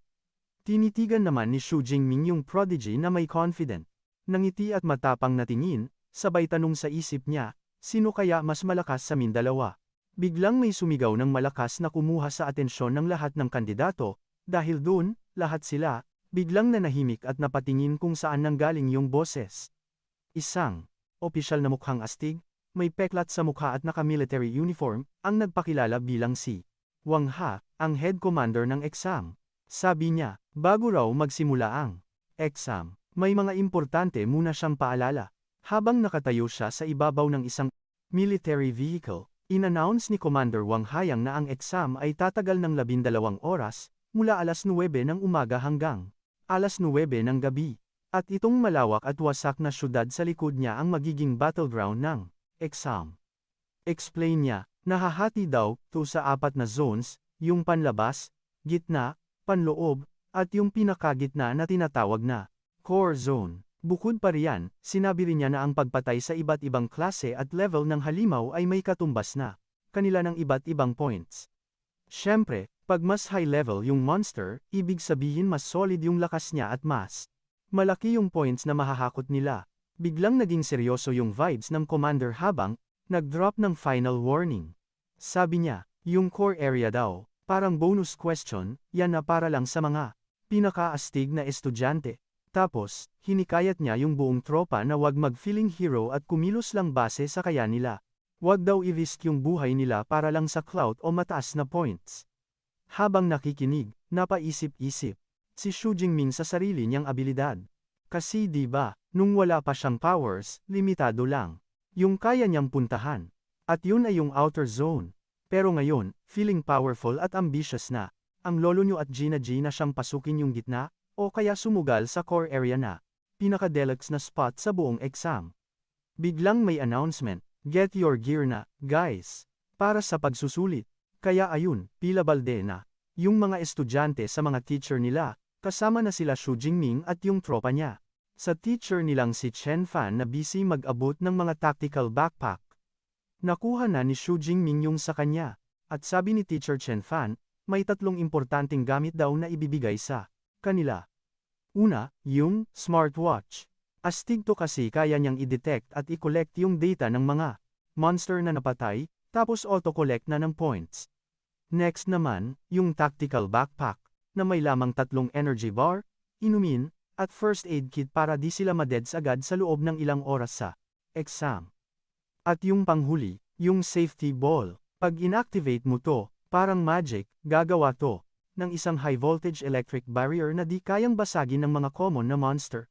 Tinitigan naman ni Xu Jingming yung prodigy na may confident. Nangiti at matapang na tingin, sabay tanong sa isip niya, sino kaya mas malakas sa mindalawa? Biglang may sumigaw ng malakas na kumuha sa atensyon ng lahat ng kandidato, dahil dun, lahat sila, biglang nanahimik at napatingin kung saan nanggaling yung boses. Isang opisyal na mukhang astig, may peklat sa mukha at naka-military uniform, ang nagpakilala bilang si Wang Ha, ang head commander ng exam. Sabi niya, bago raw magsimula ang exam, may mga importante muna siyang paalala. Habang nakatayo siya sa ibabaw ng isang military vehicle, in-announce ni Commander Wang Hayang na ang exam ay tatagal ng 12 oras, mula alas 9 ng umaga hanggang alas 9 ng gabi. At itong malawak at wasak na syudad sa likod niya ang magiging battleground ng exam. Explain niya, nahahati daw to sa 4 na zones, yung panlabas, gitna, panloob, at yung pinakagitna na tinatawag na core zone. Bukod pa riyan, sinabi rin niya na ang pagpatay sa iba't ibang klase at level ng halimaw ay may katumbas na kanila ng iba't ibang points. Siyempre, pag mas high level yung monster, ibig sabihin mas solid yung lakas niya at mas malaki yung points na mahahakot nila. Biglang naging seryoso yung vibes ng commander habang nag-drop ng final warning. Sabi niya, yung core area daw, parang bonus question, yan na para lang sa mga pinakaastig na estudyante. Tapos, hinikayat niya yung buong tropa na wag mag-feeling hero at kumilos lang base sa kaya nila. Wag daw i-risk yung buhay nila para lang sa clout o mataas na points. Habang nakikinig, napaisip-isip si Xu Jingming sa sarili niyang abilidad. Kasi di ba, nung wala pa siyang powers, limitado lang yung kaya niyang puntahan. At yun ay yung outer zone. Pero ngayon, feeling powerful at ambitious na, ang lolo niyo at Gina na siyang pasukin yung gitna, o kaya sumugal sa core area na pinaka-deluxe na spot sa buong exam. Biglang may announcement, get your gear na, guys, para sa pagsusulit. Kaya ayun, pila balde na yung mga estudyante sa mga teacher nila, kasama na sila Xu Jingming at yung tropa niya. Sa teacher nilang si Chen Fan na busy mag-abot ng mga tactical backpack. Nakuha na ni Xu Jingming yung sa kanya, at sabi ni Teacher Chen Fan, may 3 importanteng gamit daw na ibibigay sa kanila. Una, yung smartwatch. Astig to kasi kaya niyang i-detect at i-collect yung data ng mga monster na napatay, tapos auto-collect na ng points. Next naman, yung tactical backpack, na may lamang 3 energy bar, inumin, at first aid kit para di sila madeds agad sa loob ng ilang oras sa exam. At yung panghuli, yung safety ball. Pag inactivate mo to, parang magic, gagawa to ng isang high voltage electric barrier na di kayang basagin ng mga common na monster.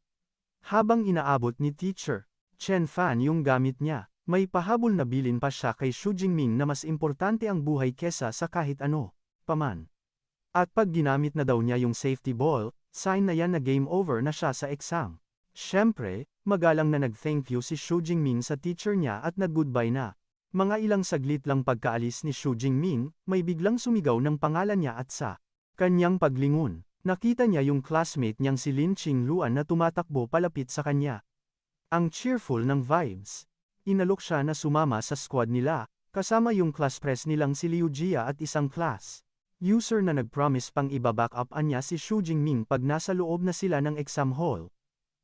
Habang inaabot ni Teacher Chen Fan yung gamit niya, may pahabol na bilin pa siya kay Xu Jingming na mas importante ang buhay kesa sa kahit ano paman. At pag ginamit na daw niya yung safety ball, sign na yan na game over na siya sa exam. Siyempre, magalang na nag-thank you si Xu Jingming sa teacher niya at nag-goodbye na. Mga ilang saglit lang pagkaalis ni Xu Jingming, may biglang sumigaw ng pangalan niya at sa kanyang paglingon, nakita niya yung classmate niyang si Lin Qingluan na tumatakbo palapit sa kanya. Ang cheerful ng vibes. Inalok siya na sumama sa squad nila, kasama yung class press nilang si Liu Jia at isang class user na nag-promise pang iba-back up niya si Xu Jingming pag nasa loob na sila ng exam hall.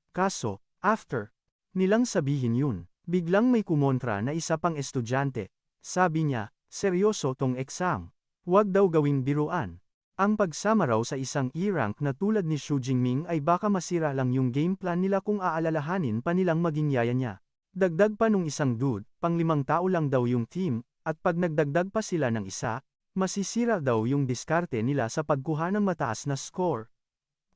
Kaso, after nilang sabihin yun, biglang may kumontra na isa pang estudyante. Sabi niya, seryoso tong exam. Huwag daw gawing biruan. Ang pagsama raw sa isang E-rank na tulad ni Xu Jingming ay baka masira lang yung game plan nila kung aalalahanin pa nilang maging yaya niya. Dagdag pa nung isang dude, pang 5 tao lang daw yung team, at pag nagdagdag pa sila ng isa, masisira daw yung diskarte nila sa pagkuha ng mataas na score.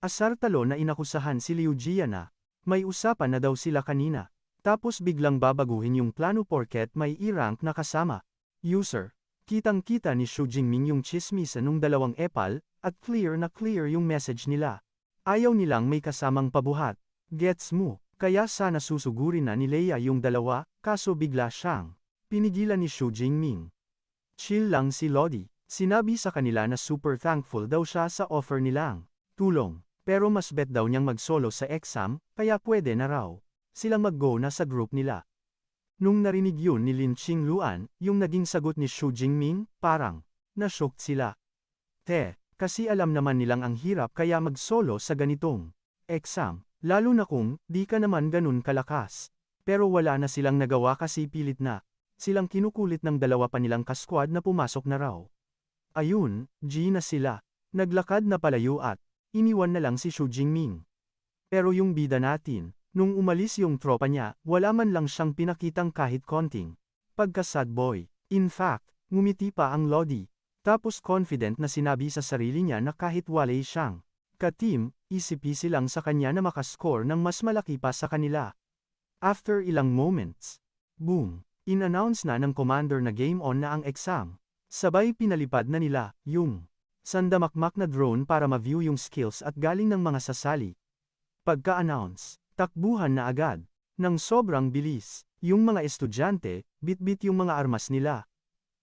Asar talo na inakusahan si Liu Jia na, may usapan na daw sila kanina. Tapos biglang babaguhin yung plano porket may E-rank na kasama. User. Kitang-kita ni Xu Jingming yung chismisan nung dalawang epal, at clear na clear yung message nila. Ayaw nilang may kasamang pabuhat. Gets mo, kaya sana susugurin na ni Leia yung dalawa, kaso bigla siyang pinigilan ni Xu Jingming. Chill lang si Lodi. Sinabi sa kanila na super thankful daw siya sa offer nilang tulong. Pero mas bet daw niyang mag-solo sa exam, kaya pwede na raw silang mag-go na sa group nila. Nung narinig yun ni Lin Qingluan, yung naging sagot ni Xu Jingming, parang na-shocked sila. Kasi alam naman nilang ang hirap kaya mag-solo sa ganitong exam, lalo na kung di ka naman ganun kalakas. Pero wala na silang nagawa kasi pilit na silang kinukulit ng dalawa pa nilang kaskwad na pumasok na raw. Ayun, G na sila. Naglakad na palayo at iniwan na lang si Xu Jingming. Pero yung bida natin, nung umalis yung tropa niya, wala man lang siyang pinakitang kahit konting pagka-sad boy. In fact, ngumiti pa ang Lodi. Tapos confident na sinabi sa sarili niya na kahit walay siyang ka-team, easy-peasy lang sa kanya na makascore ng mas malaki pa sa kanila. After ilang moments, boom, in-announce na ng commander na game on na ang exam. Sabay pinalipad na nila yung sandamakmak na drone para ma-view yung skills at galing ng mga sasali. Pagka-announce, takbuhan na agad. Nang sobrang bilis, yung mga estudyante, bit-bit yung mga armas nila.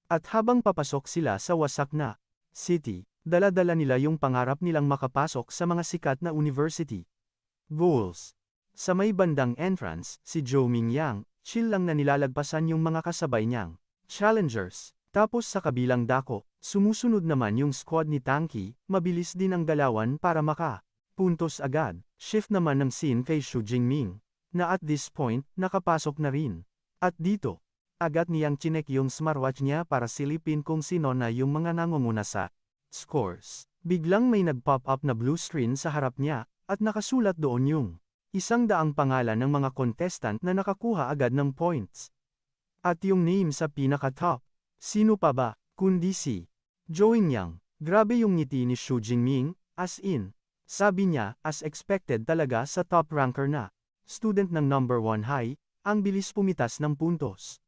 At habang papasok sila sa wasak na city, dala-dala nila yung pangarap nilang makapasok sa mga sikat na university. Goals. Sa may bandang entrance, si Zhou Mingyang, chill lang na nilalagpasan yung mga kasabay niyang challengers. Tapos sa kabilang dako, sumusunod naman yung squad ni Tanky, mabilis din ang galawan para puntos agad. Shift naman ng scene kay Xu Jingming, na at this point, nakapasok na rin. At dito, agad niyang chinek yung smartwatch niya para silipin kung sino na yung mga nangunguna sa scores. Biglang may nag-pop up na blue screen sa harap niya, at nakasulat doon yung 100 pangalan ng mga contestant na nakakuha agad ng points. At yung name sa pinaka-top. Sino pa ba, kundi si Zhou Mingyang. Grabe yung ngiti ni Xu Jingming, as in. Sabi niya, as expected talaga sa top ranker na student ng number 1 high, ang bilis pumitas ng puntos.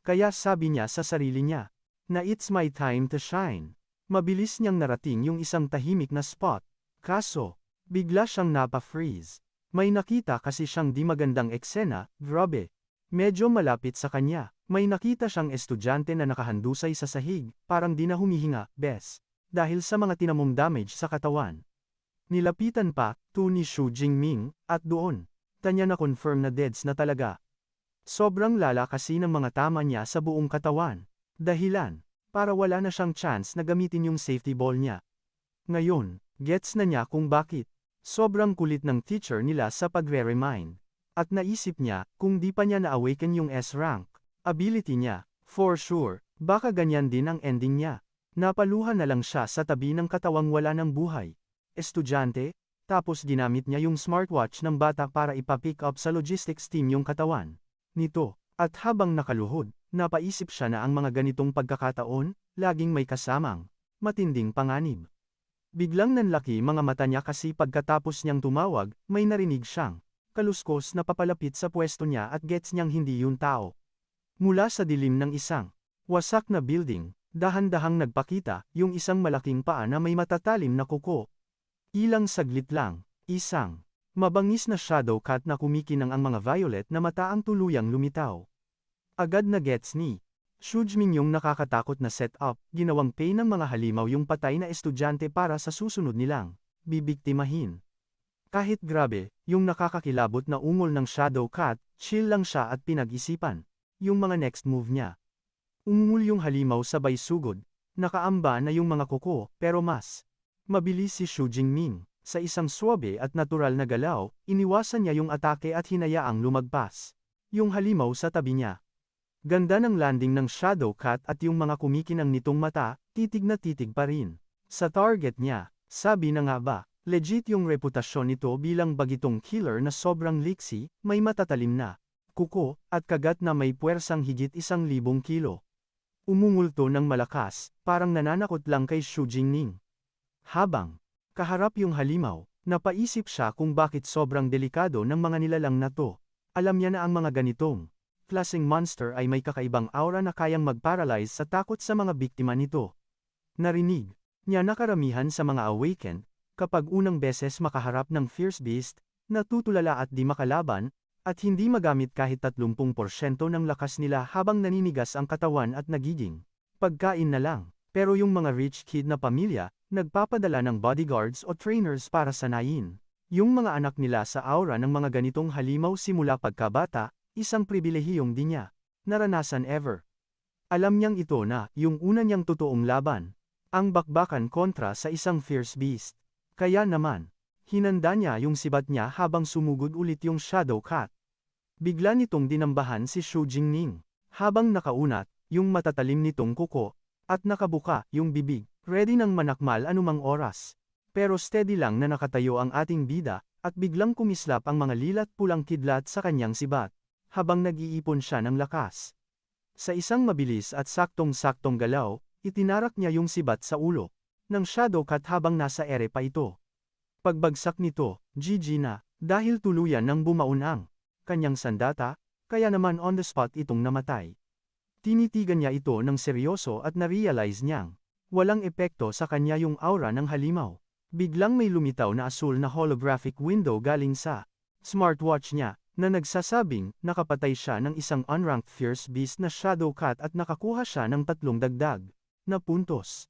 Kaya sabi niya sa sarili niya, na it's my time to shine. Mabilis niyang narating yung isang tahimik na spot. Kaso, bigla siyang napa-freeze. May nakita kasi siyang di magandang eksena, grabe. Medyo malapit sa kanya, may nakita siyang estudyante na nakahandusay sa sahig, parang di na humihinga, dahil sa mga tinamong damage sa katawan. Nilapitan pa, ni Xu Jingming, at doon, tanya na confirm na deads na talaga. Sobrang lala kasi ng mga tama niya sa buong katawan. Dahilan, para wala na siyang chance na gamitin yung safety ball niya. Ngayon, gets na niya kung bakit. Sobrang kulit ng teacher nila sa pagre-remind. At naisip niya, kung di pa niya na-awaken yung S-rank ability niya, for sure, Baka ganyan din ang ending niya. Napaluhan na lang siya sa tabi ng katawang wala ng buhay. Estudyante, tapos ginamit niya yung smartwatch ng bata para ipa-pick up sa logistics team yung katawan nito. At habang nakaluhod, napaisip siya na ang mga ganitong pagkakataon, laging may kasamang matinding panganib. Biglang nanlaki mga mata niya kasi pagkatapos niyang tumawag, may narinig siyang kaluskos na papalapit sa pwesto niya at gets niyang hindi yun tao. Mula sa dilim ng isang wasak na building, dahan-dahang nagpakita yung isang malaking paa na may matatalim na kuko. Ilang saglit lang, isang mabangis na shadow cat na kumikinang ang mga violet na mata ang tuluyang lumitaw. Agad na gets ni Shujming yung nakakatakot na setup, ginawang pay ng mga halimaw yung patay na estudyante para sa susunod nilang bibiktimahin. Kahit grabe, yung nakakakilabot na ungol ng shadow cat, chill lang siya at pinag-isipan yung mga next move niya. Ungol yung halimaw sabay sugod, nakaamba na yung mga kuko, pero mas mabilis si Xu Jingming. Sa isang swabe at natural na galaw, iniwasan niya yung atake at hinayaang lumagpas yung halimaw sa tabi niya. Ganda ng landing ng shadow cat at yung mga kumikinang nitong mata, titig na titig pa rin sa target niya. Sabi na nga ba, legit yung reputasyon nito bilang bagitong killer na sobrang liksi, may matatalim na kuko, at kagat na may puwersang higit 1,000 kilo. Umungulto ng malakas, parang nananakot lang kay Xu Jingning. Habang kaharap yung halimaw, napaisip siya kung bakit sobrang delikado ng mga nilalang na to. Alam niya na ang mga ganitong klaseng monster ay may kakaibang aura na kayang mag-paralyze sa takot sa mga biktima nito. Narinig niya na karamihan sa mga awakened, kapag unang beses makaharap ng fierce beast, natutulala at di makalaban, at hindi magamit kahit 30% ng lakas nila habang naninigas ang katawan at nagiging pagkain na lang. Pero yung mga rich kid na pamilya, nagpapadala ng bodyguards o trainers para sanayin yung mga anak nila sa aura ng mga ganitong halimaw simula pagkabata, isang pribilehiyong di niya naranasan ever. Alam niyang ito na yung una niyang totoong laban, ang bakbakan kontra sa isang fierce beast. Kaya naman, hinanda niya yung sibat niya habang sumugod ulit yung shadow cat. Bigla nitong dinambahan si Xu Jingning. Habang nakaunat, yung matatalim nitong kuko, at nakabuka yung bibig, ready nang manakmal anumang oras. Pero steady lang na nakatayo ang ating bida, at biglang kumislap ang mga lilat pulang kidlat sa kanyang sibat, habang nag-iipon siya ng lakas. Sa isang mabilis at saktong-saktong galaw, itinarak niya yung sibat sa ulo ng shadow cat habang nasa ere pa ito. Pagbagsak nito, GG na, dahil tuluyan ng bumaon ang kanyang sandata, kaya naman on the spot itong namatay. Tinitigan niya ito ng seryoso at na-realize niyang walang epekto sa kanya yung aura ng halimaw. Biglang may lumitaw na asul na holographic window galing sa smartwatch niya, na nagsasabing nakapatay siya ng isang unranked fierce beast na shadow cat at nakakuha siya ng 3 dagdag na puntos.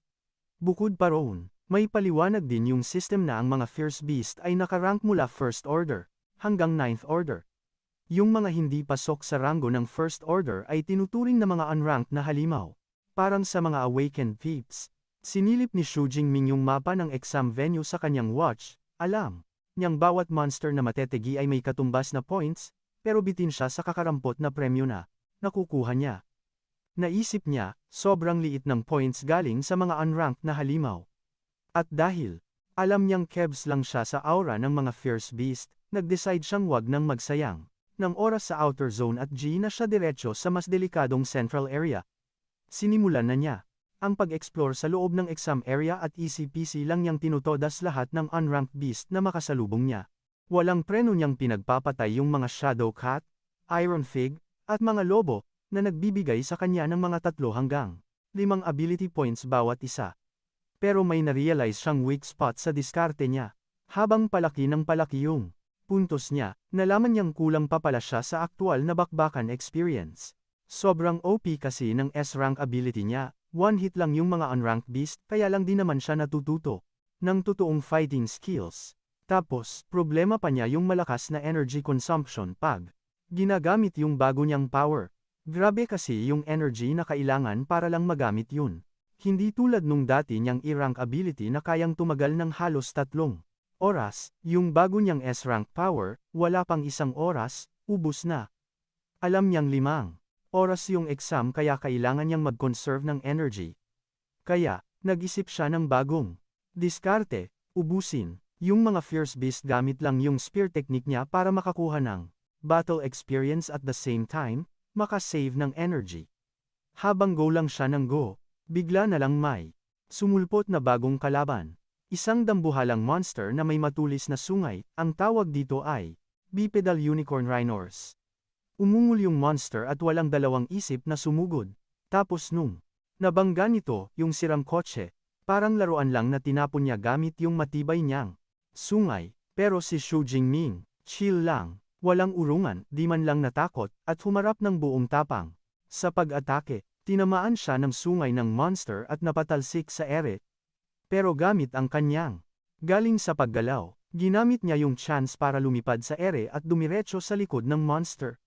Bukod pa roon, may paliwanag din yung system na ang mga fierce beast ay nakarank mula 1st order hanggang 9th order. Yung mga hindi pasok sa ranggo ng 1st order ay tinuturing na mga unranked na halimaw. Parang sa mga awakened peeps. Sinilip ni Xu Jingming yung mapa ng exam venue sa kanyang watch, alam niyang bawat monster na matetegi ay may katumbas na points, pero bitin siya sa kakarampot na premyo na nakukuha niya. Naisip niya, sobrang liit ng points galing sa mga unranked na halimaw. At dahil alam niyang kebs lang siya sa aura ng mga fierce beast, nag-decide siyang wag nang magsayang ng oras sa outer zone at G na siya diretso sa mas delikadong central area. Sinimulan na niya ang pag-explore sa loob ng exam area at easy-peasy lang niyang tinutodas lahat ng unranked beast na makasalubong niya. Walang preno niyang pinagpapatay yung mga shadow cat, iron fig, at mga lobo, na nagbibigay sa kanya ng mga 3 hanggang 5 ability points bawat isa. Pero may na-realize siyang weak spot sa diskarte niya. Habang palaki ng palaki yung puntos niya, nalaman niyang kulang pa pala siya sa aktual na bakbakan experience. Sobrang OP kasi ng S-rank ability niya. One hit lang yung mga unranked beast, kaya lang di naman siya natututo ng totoong fighting skills. Tapos, problema pa niya yung malakas na energy consumption pag ginagamit yung bago niyang power. Grabe kasi yung energy na kailangan para lang magamit yun. Hindi tulad nung dati niyang E-rank ability na kayang tumagal ng halos 3 oras, yung bago niyang S-rank power, wala pang 1 oras, ubos na. Alam niyang 5 Oras yung exam kaya kailangan niyang mag-conserve ng energy. Kaya, nag-isip siya ng bagong diskarte, ubusin yung mga fierce beast gamit lang yung spear technique niya para makakuha ng battle experience at the same time, makasave ng energy. Habang go lang siya ng go, bigla na lang may sumulpot na bagong kalaban. Isang dambuhalang monster na may matulis na sungay, ang tawag dito ay Bipedal Unicorn Rhinos. Umungol yung monster at walang dalawang isip na sumugod. Tapos nung nabangga nito yung sirang kotse, parang laruan lang na tinapon niya gamit yung matibay niyang sungay. Pero si Xu Jingming, chill lang, walang urungan, di man lang natakot, at humarap ng buong tapang. Sa pag-atake, tinamaan siya ng sungay ng monster at napatalsik sa ere. Pero gamit ang kanyang galing sa paggalaw, ginamit niya yung chance para lumipad sa ere at dumiretso sa likod ng monster.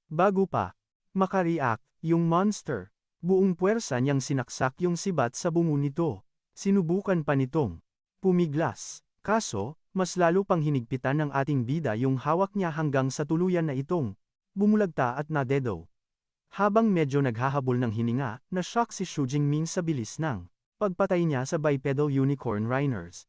Bago pa makareact yung monster, buong puwersa niyang sinaksak yung sibat sa bungo nito. Sinubukan pa nitong pumiglas, kaso, mas lalo pang hinigpitan ng ating bida yung hawak niya hanggang sa tuluyan na itong bumulagta at nadedo. Habang medyo naghahabol ng hininga, na-shock si Xu Jingming sa bilis ng pagpatay niya sa bipedal unicorn rhinos.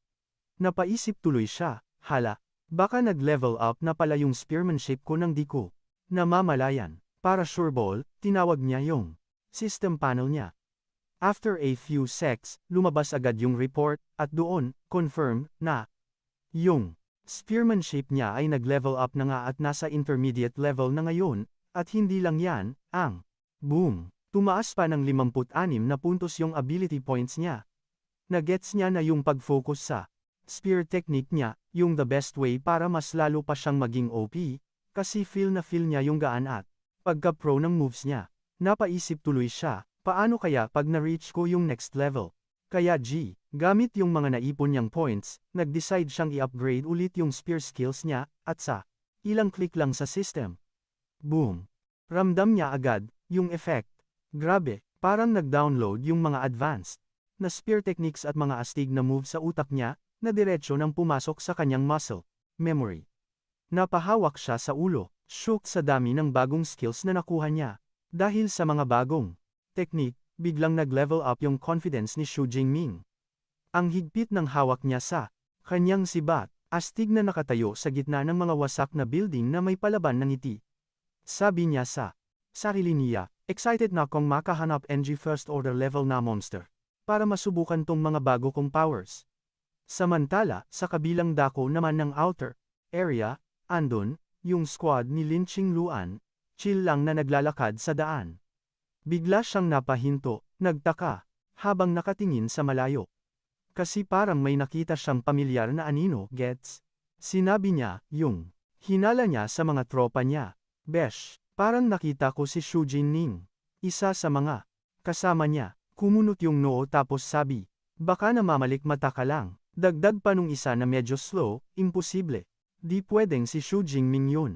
Napaisip tuloy siya, hala, baka nag-level up na pala yung spearmanship ko nang di ko namamalayan. Para sureball, tinawag niya yung system panel niya. After a few secs, lumabas agad yung report, at doon, confirm, na yung spearmanship niya ay nag-level up na nga at nasa intermediate level na ngayon, at hindi lang yan, ang boom. Tumaas pa ng 56 na puntos yung ability points niya. Nagets niya na yung pag-focus sa spear technique niya, yung the best way para mas lalo pa siyang maging OP, kasi feel niya yung gaan at pagka-pro ng moves niya. Napaisip tuloy siya, paano kaya pag na-reach ko yung next level? Kaya gamit yung mga naipon niyang points, nag-decide siyang i-upgrade ulit yung spear skills niya, at sa ilang click lang sa system. Boom! Ramdam niya agad yung effect. Grabe, parang nag-download yung mga advanced na spear techniques at mga astig na move sa utak niya, na diretsyo nang pumasok sa kanyang muscle memory. Napahawak siya sa ulo, shook sa dami ng bagong skills na nakuha niya. Dahil sa mga bagong technique, biglang nag-level up yung confidence ni Xu Jingming. Ang higpit ng hawak niya sa kanyang sibat, astig na nakatayo sa gitna ng mga wasak na building na may palaban ng ngiti. Sabi niya sa sarili niya, excited na akong makahanap ng first order level na monster, para masubukan tong mga bago kong powers. Samantala, sa kabilang dako naman ng outer area, andun, yung squad ni Lin Qingluan, chill lang na naglalakad sa daan. Bigla siyang napahinto, nagtaka, habang nakatingin sa malayo. Kasi parang may nakita siyang pamilyar na anino, gets? Sinabi niya, yung hinala niya sa mga tropa niya. Besh, parang nakita ko si Xu Jingming. Isa sa mga kasama niya, kumunot yung noo tapos sabi, baka namamalik mata ka lang. Dagdag pa nung isa na medyo slow, imposible. Di pwedeng si Xu Jingming yun.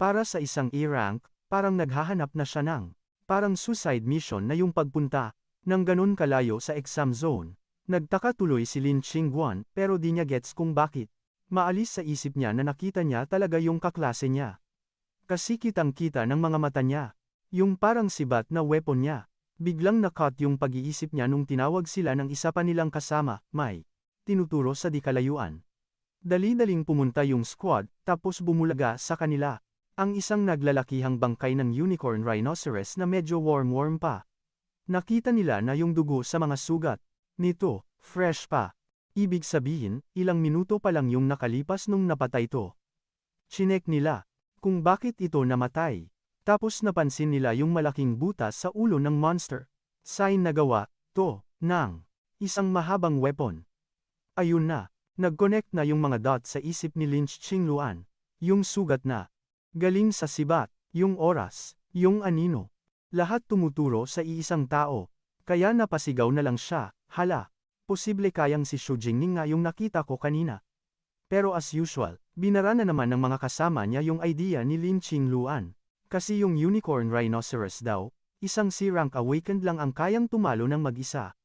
Para sa isang E-rank, parang naghahanap na siya ng parang suicide mission na yung pagpunta ng ganun kalayo sa exam zone. Nagtaka tuloy si Lin Qingguan pero di niya gets kung bakit. Maalis sa isip niya na nakita niya talaga yung kaklase niya. Kasi kitang-kita ng mga mata niya. Yung parang sibat na weapon niya. Biglang na-cut yung pag-iisip niya nung tinawag sila ng isa pa nilang kasama, may tinuturo sa di kalayuan. Dali-daling pumunta yung squad, tapos bumulaga sa kanila. Ang isang naglalakihang bangkay ng unicorn rhinoceros na medyo warm pa. Nakita nila na yung dugo sa mga sugat nito, fresh pa. Ibig sabihin, ilang minuto pa lang yung nakalipas nung napatay to. Chinek nila kung bakit ito namatay. Tapos napansin nila yung malaking butas sa ulo ng monster. Sign na gawa to ng isang mahabang weapon. Ayun na, nag-connect na yung mga dots sa isip ni Lin Qingluan. Yung sugat na galing sa sibat, yung oras, yung anino. Lahat tumuturo sa iisang tao. Kaya napasigaw na lang siya, hala, posible kayang si Xu Jingming nga yung nakita ko kanina. Pero as usual, binara na naman ng mga kasama niya yung idea ni Lin Qingluan. Kasi yung unicorn rhinoceros daw, isang C-rank awakened lang ang kayang tumalo ng mag-isa.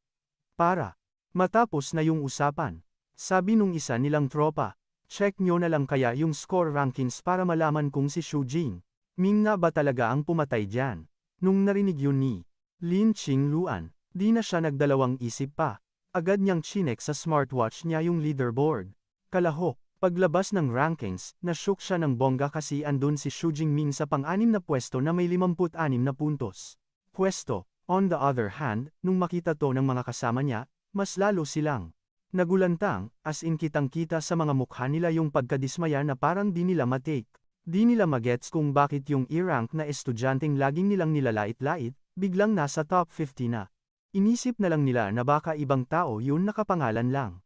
Para matapos na yung usapan, sabi nung isa nilang tropa, check nyo na lang kaya yung score rankings para malaman kung si Xu Jingming na ba talaga ang pumatay diyan. Nung narinig yun ni Lin Qingluan, di na siya nagdalawang isip pa. Agad niyang chinek sa smartwatch niya yung leaderboard. Kalahok, paglabas ng rankings, nashook siya ng bongga kasi andun si Xu Jingming sa pang-anim na pwesto na may 56 na puntos. Pwesto, on the other hand, nung makita to ng mga kasama niya, mas lalo silang nagulantang, as in kitang-kita sa mga mukha nila yung pagkadismaya na parang di nila matake. Di nila magets kung bakit yung E-rank na estudyanteng laging nilang nilalait-lait, biglang nasa top 50 na. Inisip na lang nila na baka ibang tao yun nakapangalan lang.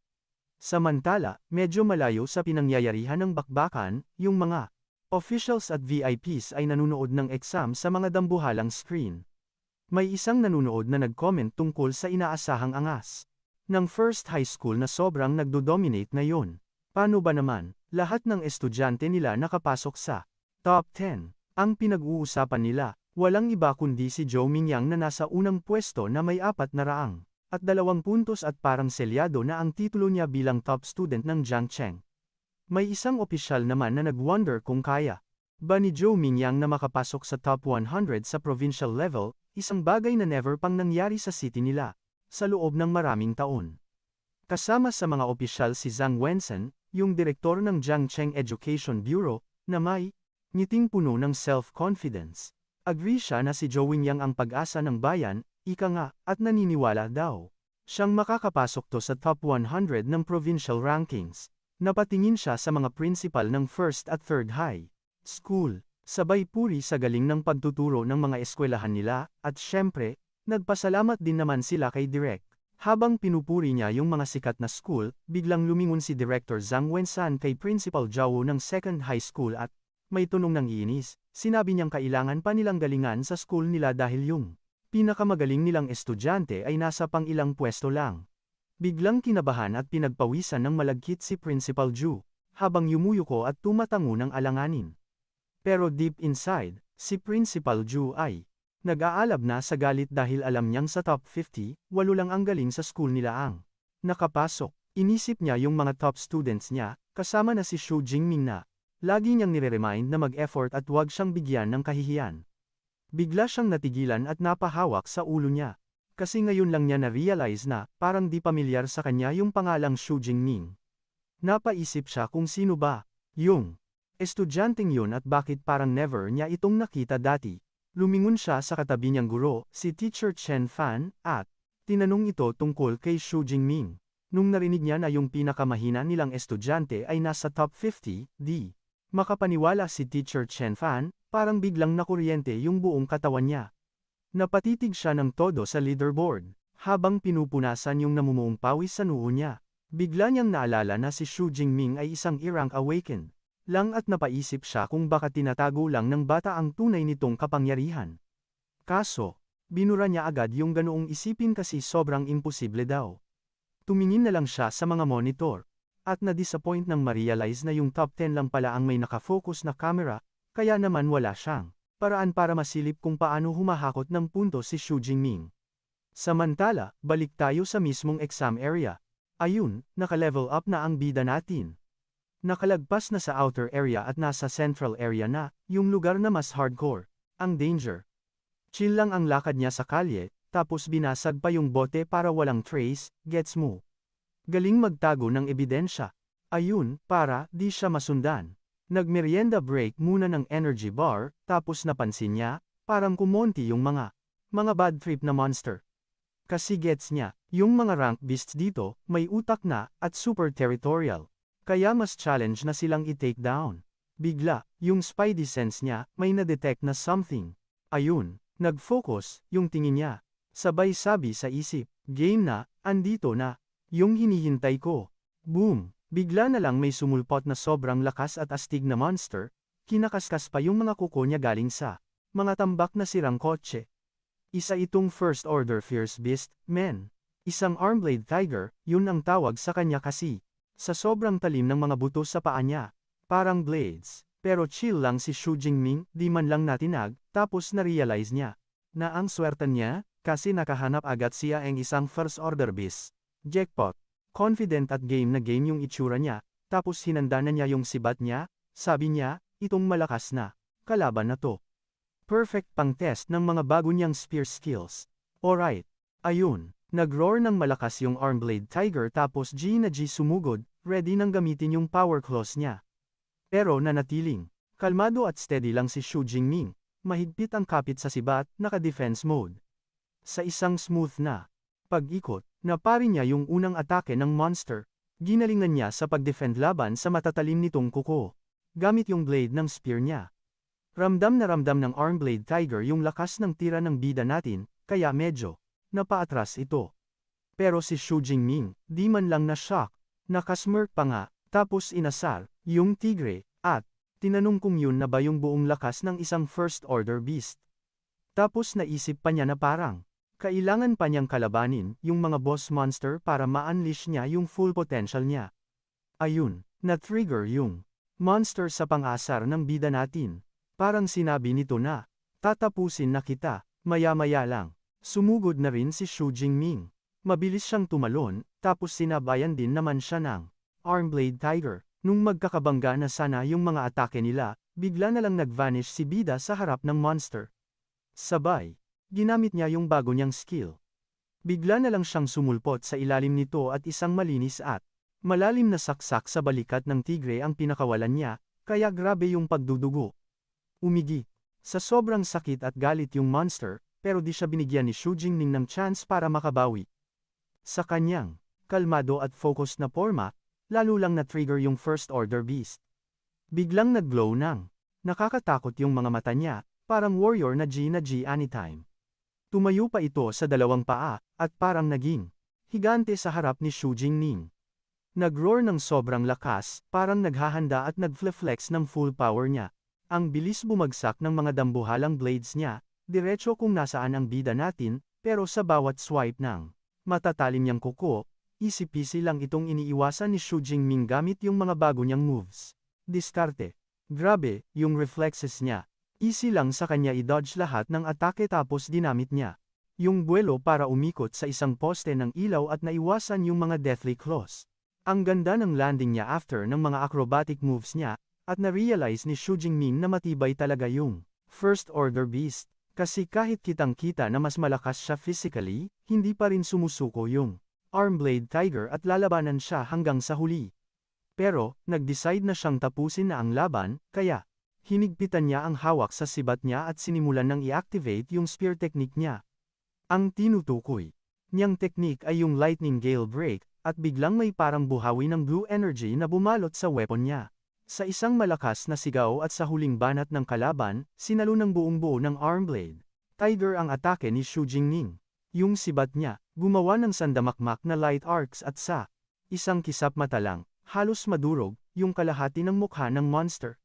Samantala, medyo malayo sa pinangyayarihan ng bakbakan, yung mga officials at VIPs ay nanunood ng exam sa mga dambuhalang screen. May isang nanunood na nag-comment tungkol sa inaasahang angas ng first high school na sobrang nagdo-dominate ngayon. Paano ba naman, lahat ng estudyante nila nakapasok sa top 10. Ang pinag-uusapan nila, walang iba kundi si Zhou Mingyang na nasa unang pwesto na may 400 at 2 puntos at parang selyado na ang titulo niya bilang top student ng Jiangcheng. May isang opisyal naman na nag-wonder kung kaya ba ni Zhou Mingyang na makapasok sa top 100 sa provincial level, isang bagay na never pang nangyari sa city nila, sa loob ng maraming taon. Kasama sa mga opisyal si Zhang Wensen, yung direktor ng Jiangcheng Education Bureau, na may ngiting puno ng self-confidence. Agree siya na si Zhou Mingyang ang pag-asa ng bayan, ika nga, at naniniwala daw siyang makakapasok to sa top 100 ng provincial rankings. Napatingin siya sa mga principal ng first at third high school, sabay puri sa galing ng pagtuturo ng mga eskwelahan nila, at syempre, nagpasalamat din naman sila kay Direk. Habang pinupuri niya yung mga sikat na school, biglang lumingon si Director Zhang Wensan kay Principal Zhao ng second high school at may tunong ng inis, sinabi niyang kailangan pa nilang galingan sa school nila dahil yung pinakamagaling nilang estudyante ay nasa pang-ilang pwesto lang. Biglang kinabahan at pinagpawisan ng malagkit si Principal Zhu, habang yumuyuko at tumatango ng alanganin. Pero deep inside, si Principal Zhu ay nag-aalab na sa galit dahil alam niyang sa top 50, 8 lang ang galing sa school nila ang nakapasok. Inisip niya yung mga top students niya, kasama na si Xu Jingming na lagi niyang nire-remind na mag-effort at huwag siyang bigyan ng kahihiyan. Bigla siyang natigilan at napahawak sa ulo niya. Kasi ngayon lang niya na-realize na parang di pamilyar sa kanya yung pangalang Xu Jingming. Napaisip siya kung sino ba yung estudyanteng yun at bakit parang never niya itong nakita dati. Lumingon siya sa katabi niyang guro, si Teacher Chen Fan, at tinanong ito tungkol kay Xu Jingming. Nung narinig niya na yung pinakamahina nilang estudyante ay nasa top 50, di makapaniwala si Teacher Chen Fan, parang biglang nakuryente yung buong katawan niya. Napatitig siya ng todo sa leaderboard, habang pinupunasan yung namumuong pawis sa noo niya. Bigla niyang naalala na si Xu Jingming ay isang E-rank awakened lang at napaisip siya kung baka tinatago lang ng bata ang tunay nitong kapangyarihan. Kaso, binura niya agad yung ganoong isipin kasi sobrang imposible daw. Tumingin na lang siya sa mga monitor, at na-disappoint nang ma-realize na yung top 10 lang pala ang may nakafocus na camera, kaya naman wala siyang paraan para masilip kung paano humahakot ng punto si Xu Jingming. Samantala, balik tayo sa mismong exam area. Ayun, naka-level up na ang bida natin. Nakalagpas na sa outer area at nasa central area na, yung lugar na mas hardcore. Ang danger. Chill lang ang lakad niya sa kalye, tapos binasag pa yung bote para walang trace, gets mo? Galing magtago ng ebidensya. Ayun, para di siya masundan. Nagmerienda break muna ng energy bar, tapos napansin niya, parang kumonti yung mga bad trip na monster. Kasi gets niya, yung mga rank beasts dito, may utak na, at super territorial. Kaya mas challenge na silang i-take down. Bigla, yung spidey sense niya, may na-detect na something. Ayun, nag-focus, yung tingin niya. Sabay sabi sa isip, game na, andito na. Yung hinihintay ko. Boom! Bigla na lang may sumulpot na sobrang lakas at astig na monster, kinakaskas pa yung mga kuko niya galing sa mga tambak na sirang kotse. Isa itong first order fierce beast, men. Isang armblade tiger, yun ang tawag sa kanya kasi. Sa sobrang talim ng mga buto sa paa niya, parang blades. Pero chill lang si Xu Jingming, di man lang natinag, tapos na-realize niya na ang swerte niya, kasi nakahanap agad siya ang isang first order beast. Jackpot. Confident at game na game yung itsura niya, tapos hinanda na niya yung sibat niya, sabi niya, itong malakas na kalaban na to. Perfect pang test ng mga bago niyang spear skills. Alright. Ayun. Nag-roar ng malakas yung Armblade Tiger tapos G na G sumugod, ready nang gamitin yung power claws niya. Pero nanatiling. Kalmado at steady lang si Xu Jingming. Mahigpit ang kapit sa sibat, naka-defense mode. Sa isang smooth na pag-ikot, napari niya yung unang atake ng monster. Ginalingan niya sa pag-defend laban sa matatalim nitong kuko. Gamit yung blade ng spear niya. Ramdam na ramdam ng Armblade Tiger yung lakas ng tira ng bida natin, kaya medyo napaatras ito. Pero si Xu Jingming, di man lang na-shock. Nakasmirk pa nga, tapos inasar yung tigre, at tinanong kung yun na ba yung buong lakas ng isang First Order Beast. Tapos naisip pa niya na parang kailangan pa niyang kalabanin yung mga boss monster para ma-unleash niya yung full potential niya. Ayun, na-trigger yung monster sa pang-asar ng bida natin. Parang sinabi nito na, tatapusin na kita, maya-maya lang. Sumugod na rin si Xu Jingming. Mabilis siyang tumalon, tapos sinabayan din naman siya ng Armblade Tiger. Nung magkakabangga na sana yung mga atake nila, bigla na lang nag-vanish si bida sa harap ng monster. Sabay, ginamit niya yung bago niyang skill. Bigla na lang siyang sumulpot sa ilalim nito at isang malinis at malalim na saksak sa balikat ng tigre ang pinakawalan niya, kaya grabe yung pagdudugo. Umigi. Sa sobrang sakit at galit yung monster, pero di siya binigyan ni Xu Jingming ng chance para makabawi. Sa kanyang kalmado at focused na forma, lalo lang na-trigger yung First Order Beast. Biglang nag-glow ng nakakatakot yung mga mata niya, parang warrior na G anytime. Tumayo pa ito sa dalawang paa, at parang naging higante sa harap ni Xu Jingming. Nag-roar ng sobrang lakas, parang naghahanda at nag-flex ng full power niya. Ang bilis bumagsak ng mga dambuhalang blades niya, diretso kung nasaan ang bida natin, pero sa bawat swipe ng matatalim niyang kuko, easy-peasy lang itong iniiwasan ni Xu Jingming gamit yung mga bago niyang moves. Diskarte. Grabe, yung reflexes niya. Easy lang sa kanya i-dodge lahat ng atake tapos dinamit niya yung buwelo para umikot sa isang poste ng ilaw at naiwasan yung mga deathly claws. Ang ganda ng landing niya after ng mga acrobatic moves niya, at na-realize ni Xu Jingming na matibay talaga yung First Order Beast. Kasi kahit kitang-kita na mas malakas siya physically, hindi pa rin sumusuko yung Armblade Tiger at lalabanan siya hanggang sa huli. Pero, nag-decide na siyang tapusin na ang laban, kaya hinigpitan niya ang hawak sa sibat niya at sinimulan ng i-activate yung spear technique niya. Ang tinutukoy niyang technique ay yung Lightning Gale Break, at biglang may parang buhawi ng blue energy na bumalot sa weapon niya. Sa isang malakas na sigaw at sa huling banat ng kalaban, sinalo ng buong buo ng Armblade Tiger ang atake ni Xu Jingming. Yung sibat niya, gumawa ng sandamakmak na light arcs at sa isang kisap mata lang, halos madurog yung kalahati ng mukha ng monster.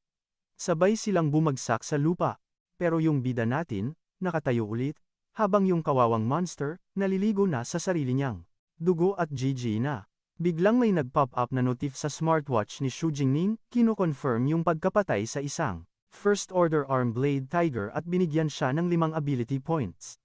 Sabay silang bumagsak sa lupa, pero yung bida natin, nakatayo ulit, habang yung kawawang monster, naliligo na sa sarili niyang dugo at GG na. Biglang may nag-pop up na notif sa smartwatch ni Xu Jingming, kino-confirm yung pagkapatay sa isang First Order Armblade Tiger at binigyan siya ng 5 ability points.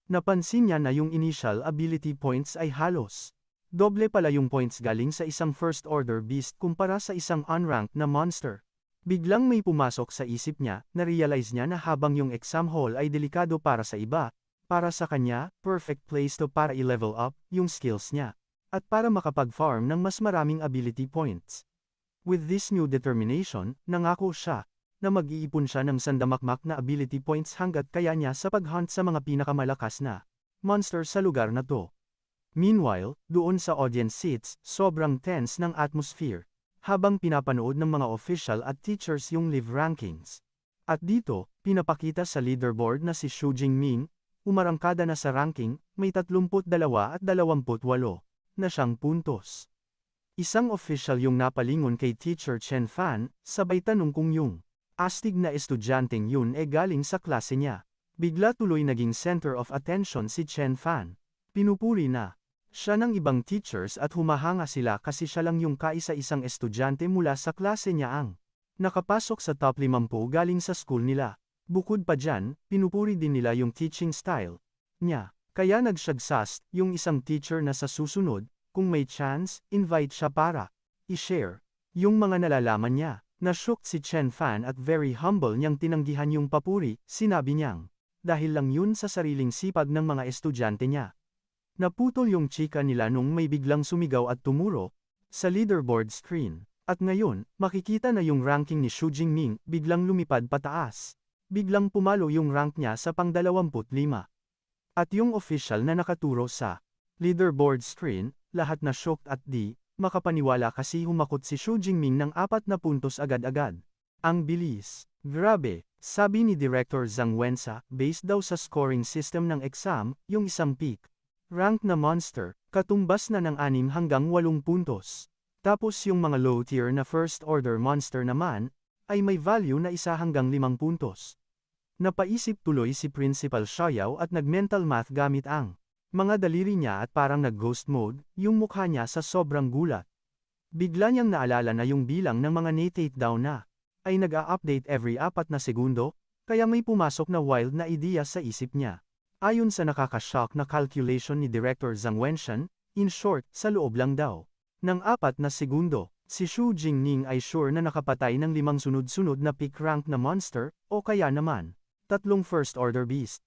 Napansin niya na yung initial ability points ay halos doble pala yung points galing sa isang First Order Beast kumpara sa isang unranked na monster. Biglang may pumasok sa isip niya, na-realize niya na habang yung exam hall ay delikado para sa iba, para sa kanya, perfect place to para i-level up yung skills niya, at para makapag-farm ng mas maraming ability points. With this new determination, nangako siya, na mag-iipon siya ng sandamakmak na ability points hanggat kaya niya sa pag-hunt sa mga pinakamalakas na monster sa lugar na to. Meanwhile, doon sa audience seats, sobrang tense ng atmosphere, habang pinapanood ng mga official at teachers yung live rankings. At dito, pinapakita sa leaderboard na si Xu Jingming, umarangkada na sa ranking, may 32 at 28 na siyang puntos. Isang official yung napalingon kay Teacher Chen Fan, sabay tanong kung yung astig na estudyanteng yun galing sa klase niya. Bigla tuloy naging center of attention si Chen Fan. Pinupuri na siya ng ibang teachers at humahanga sila kasi siya lang yung kaisa-isang estudyante mula sa klase niya ang nakapasok sa top 50 galing sa school nila. Bukod pa dyan, pinupuri din nila yung teaching style niya. Kaya nagsagsast yung isang teacher na sa susunod, kung may chance, invite siya para i-share yung mga nalalaman niya. Nashook si Chen Fan at very humble niyang tinanggihan yung papuri, sinabi niyang, dahil lang yun sa sariling sipag ng mga estudyante niya. Naputol yung chika nila nung may biglang sumigaw at tumuro, sa leaderboard screen. At ngayon, makikita na yung ranking ni Xu Jingming, biglang lumipad pataas. Biglang pumalo yung rank niya sa pang-25. At yung official na nakaturo sa leaderboard screen, lahat na shocked at di makapaniwala kasi humakot si Xu Jingming ng 4 na puntos agad-agad. Ang bilis. Grabe, sabi ni Director Zhang Wensa, based daw sa scoring system ng exam, yung isang peak rank na monster, katumbas na ng 6 hanggang 8 puntos. Tapos yung mga low-tier na first-order monster naman, ay may value na 1 hanggang 5 puntos. Napaisip tuloy si Principal Xiaoyao at nag-mental math gamit ang mga daliri niya at parang nag-ghost mode, yung mukha niya sa sobrang gulat. Bigla niyang naalala na yung bilang ng mga na-takedown na ay nag-a-update every 4 na segundo, kaya may pumasok na wild na ideya sa isip niya. Ayon sa nakakashock na calculation ni Director Zhang Wenshan, in short, sa loob lang daw ng 4 na segundo, si Xu Jingming ay sure na nakapatay ng 5 sunod-sunod na peak rank na monster, o kaya naman, 3 first-order beast.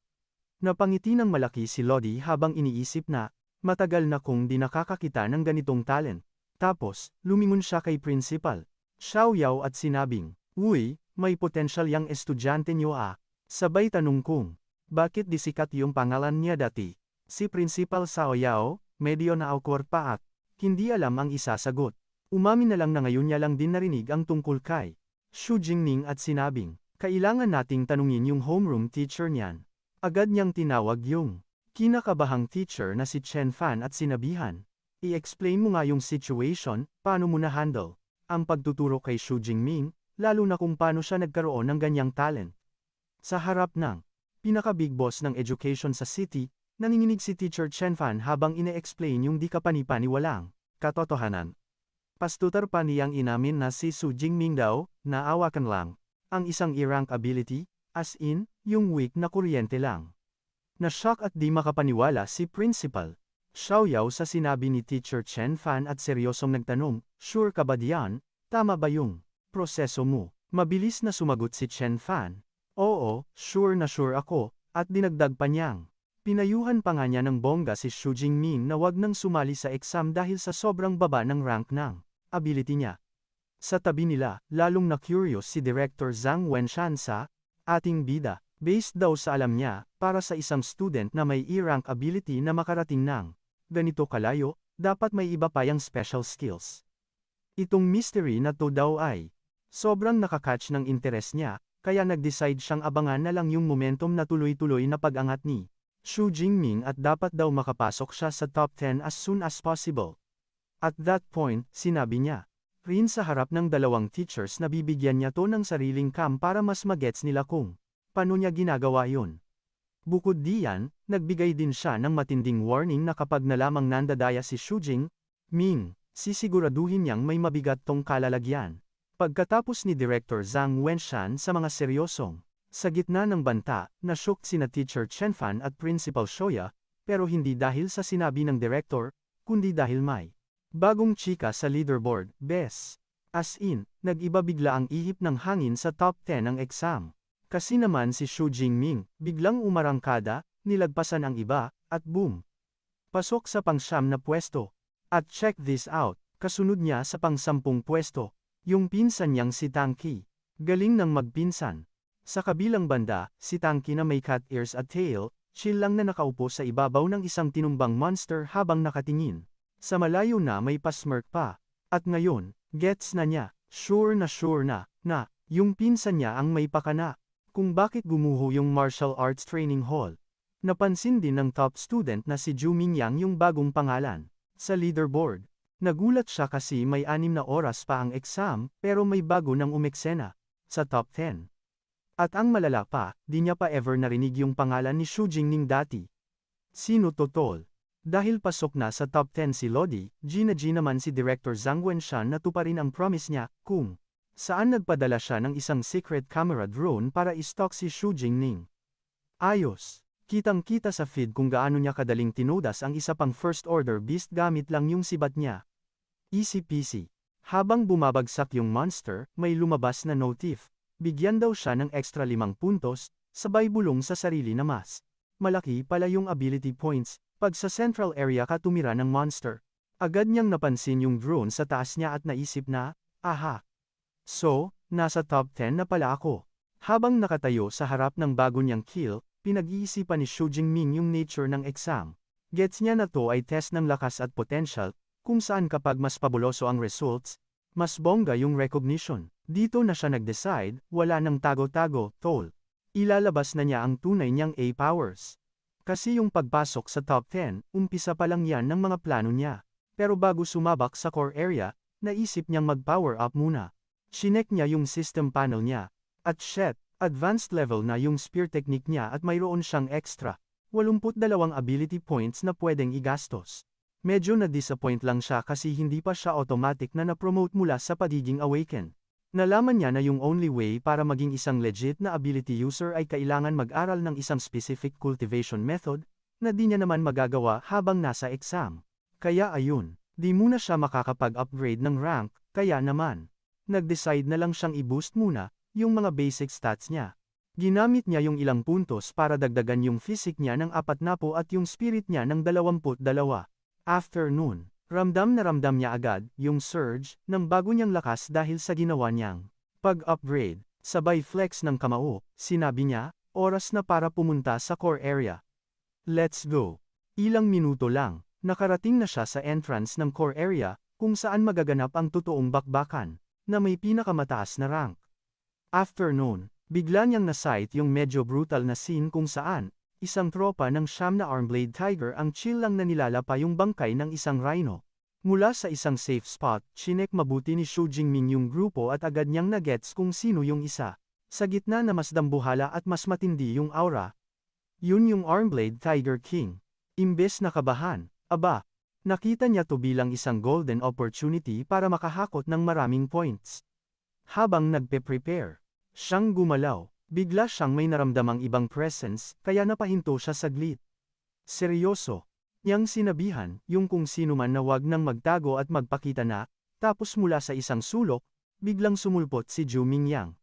Napangiti ng malaki si Lodi habang iniisip na, matagal na kong di nakakakita ng ganitong talent. Tapos, lumingon siya kay Principal Xiaoyao at sinabing, "Uy, may potensyal yang estudyante niyo ah." Sabay tanong kong, bakit di sikat yung pangalan niya dati? Si Principal Xiaoyao, medyo na-awkward pa at hindi alam ang isasagot. Umamin na lang na ngayon niya lang din narinig ang tungkol kay Xu Jingming at sinabing, kailangan nating tanungin yung homeroom teacher niyan. Agad niyang tinawag yung kinakabahang teacher na si Chen Fan at sinabihan, i-explain mo nga yung situation, paano mo na-handle ang pagtuturo kay Xu Jingming, lalo na kung paano siya nagkaroon ng ganyang talent. Sa harap ng pinaka-big boss ng education sa city, nanginginig si Teacher Chen Fan habang ine-explain yung di kapani-paniwalang katotohanan. Pastutar pa niyang inamin na si Xu Jingming daw, naawakan lang ang isang E-rank ability, as in, yung weak na kuryente lang. Na-shock at di makapaniwala si Principal Xiaoyao sa sinabi ni Teacher Chen Fan at seryosong nagtanong, sure ka ba diyan? Tama ba yung proseso mo? Mabilis na sumagot si Chen Fan. Oo, sure na sure ako, at dinagdag pa niyang. Pinayuhan pa nga niya ng bongga si Xu Jingming na wag nang sumali sa exam dahil sa sobrang baba ng rank ng ability niya. Sa tabi nila, lalong na-curious si Director Zhang Wenshan sa ating bida, based daw sa alam niya, para sa isang student na may E-rank ability na makarating ng ganito kalayo, dapat may iba pa yang special skills. Itong mystery na to daw ay sobrang nakakatch ng interes niya, kaya nag-decide siyang abangan na lang yung momentum na tuloy-tuloy na pag-angat ni Xu Jingming at dapat daw makapasok siya sa top 10 as soon as possible. At that point, sinabi niya rin sa harap ng dalawang teachers na bibigyan niya to ng sariling cam para mas magets nila kung paano niya ginagawa yun. Bukod diyan, nagbigay din siya ng matinding warning na kapag nalamang nandadaya si Xu Jingming, sisiguraduhin niyang may mabigat tong kalalagyan. Pagkatapos ni Director Zhang Wenshan sa mga seryosong sa gitna ng banta, na-shock sina Teacher Chen Fan at Principal Xiaoyao, pero hindi dahil sa sinabi ng director, kundi dahil may bagong chika sa leaderboard, bes. As in, nag-iba bigla ang ihip ng hangin sa top 10 ng exam. Kasi naman si Xu Jingming, biglang umarangkada, nilagpasan ang iba, at boom. Pasok sa pang-9 na pwesto. At check this out, kasunod niya sa pang-10 pwesto, yung pinsan niyang si Tang Qi. Galing ng magpinsan. Sa kabilang banda, si Tang Qi na may cat ears at tail, chill lang na nakaupo sa ibabaw ng isang tinumbang monster habang nakatingin. Sa malayo na may pasmirk pa. At ngayon, gets na niya, sure na, yung pinsan niya ang may pakana. Kung bakit gumuho yung martial arts training hall. Napansin din ng top student na si Zhu Mingyang yung bagong pangalan sa leaderboard. Nagulat siya kasi may 6 na oras pa ang exam, pero may bago nang umeksena sa top 10. At ang malala pa, di niya pa ever narinig yung pangalan ni Xu Jingming dati. Sino to tol? Dahil pasok na sa top 10 si Lodi, G naman si Director Zhang Wenshan na tuparin ang promise niya, kung saan nagpadala siya ng isang secret camera drone para i-stalk si Xu Jingming. Ayos. Kitang-kita sa feed kung gaano niya kadaling tinudas ang isa pang first order beast gamit lang yung sibat niya. Easy peasy. Habang bumabagsak yung monster, may lumabas na notif. Bigyan daw siya ng extra 5 puntos, sabay bulong sa sarili na mas malaki pala yung ability points, pag sa central area ka tumira ng monster. Agad niyang napansin yung drone sa taas niya at naisip na, aha. So, nasa top 10 na pala ako. Habang nakatayo sa harap ng bago niyang kill, pinag-iisipan ni Xu Jingming yung nature ng exam. Gets niya na to ay test ng lakas at potential, kung saan kapag mas pabuloso ang results, mas bongga yung recognition. Dito na siya nag-decide, wala nang tago-tago, tol. Ilalabas na niya ang tunay niyang A powers. Kasi yung pagpasok sa top 10, umpisa pa lang yan ng mga plano niya. Pero bago sumabak sa core area, naisip niyang mag-power up muna. Chinek niya yung system panel niya. At shit, advanced level na yung spear technique niya at mayroon siyang extra 82 ability points na pwedeng igastos. Medyo na-disappoint lang siya kasi hindi pa siya automatic na na-promote mula sa pagiging awaken. Nalaman niya na yung only way para maging isang legit na ability user ay kailangan mag-aral ng isang specific cultivation method, na di niya naman magagawa habang nasa exam. Kaya ayun, di muna siya makakapag-upgrade ng rank, kaya naman, nag-decide na lang siyang i-boost muna, yung mga basic stats niya. Ginamit niya yung ilang puntos para dagdagan yung physique niya ng 40 at yung spirit niya ng 22. After noon, ramdam na ramdam niya agad yung surge ng bago niyang lakas dahil sa ginawa niyang pag-upgrade. Sabay flex ng kamao, sinabi niya, oras na para pumunta sa core area. Let's go. Ilang minuto lang, nakarating na siya sa entrance ng core area, kung saan magaganap ang totoong bakbakan, na may pinakamataas na rank. After noon, bigla niyang na-sight yung medyo brutal na scene kung saan, isang tropa ng siyam na Armblade Tiger ang chill lang na nilalapa yung bangkay ng isang rhino. Mula sa isang safe spot, chinek mabuti ni Xu Jingming yung grupo at agad niyang nagets kung sino yung isa. Sa gitna na mas dambuhala at mas matindi yung aura. Yun yung Armblade Tiger King. Imbes na kabahan, aba, nakita niya to bilang isang golden opportunity para makahakot ng maraming points. Habang nagpe-prepare, siyang gumalaw. Bigla siyang may naramdamang ibang presence, kaya napahinto siya saglit. Seryoso. Niyang sinabihan, yung kung sino man na wag nang magtago at magpakita na, tapos mula sa isang sulok, biglang sumulpot si Zhu Mingyang.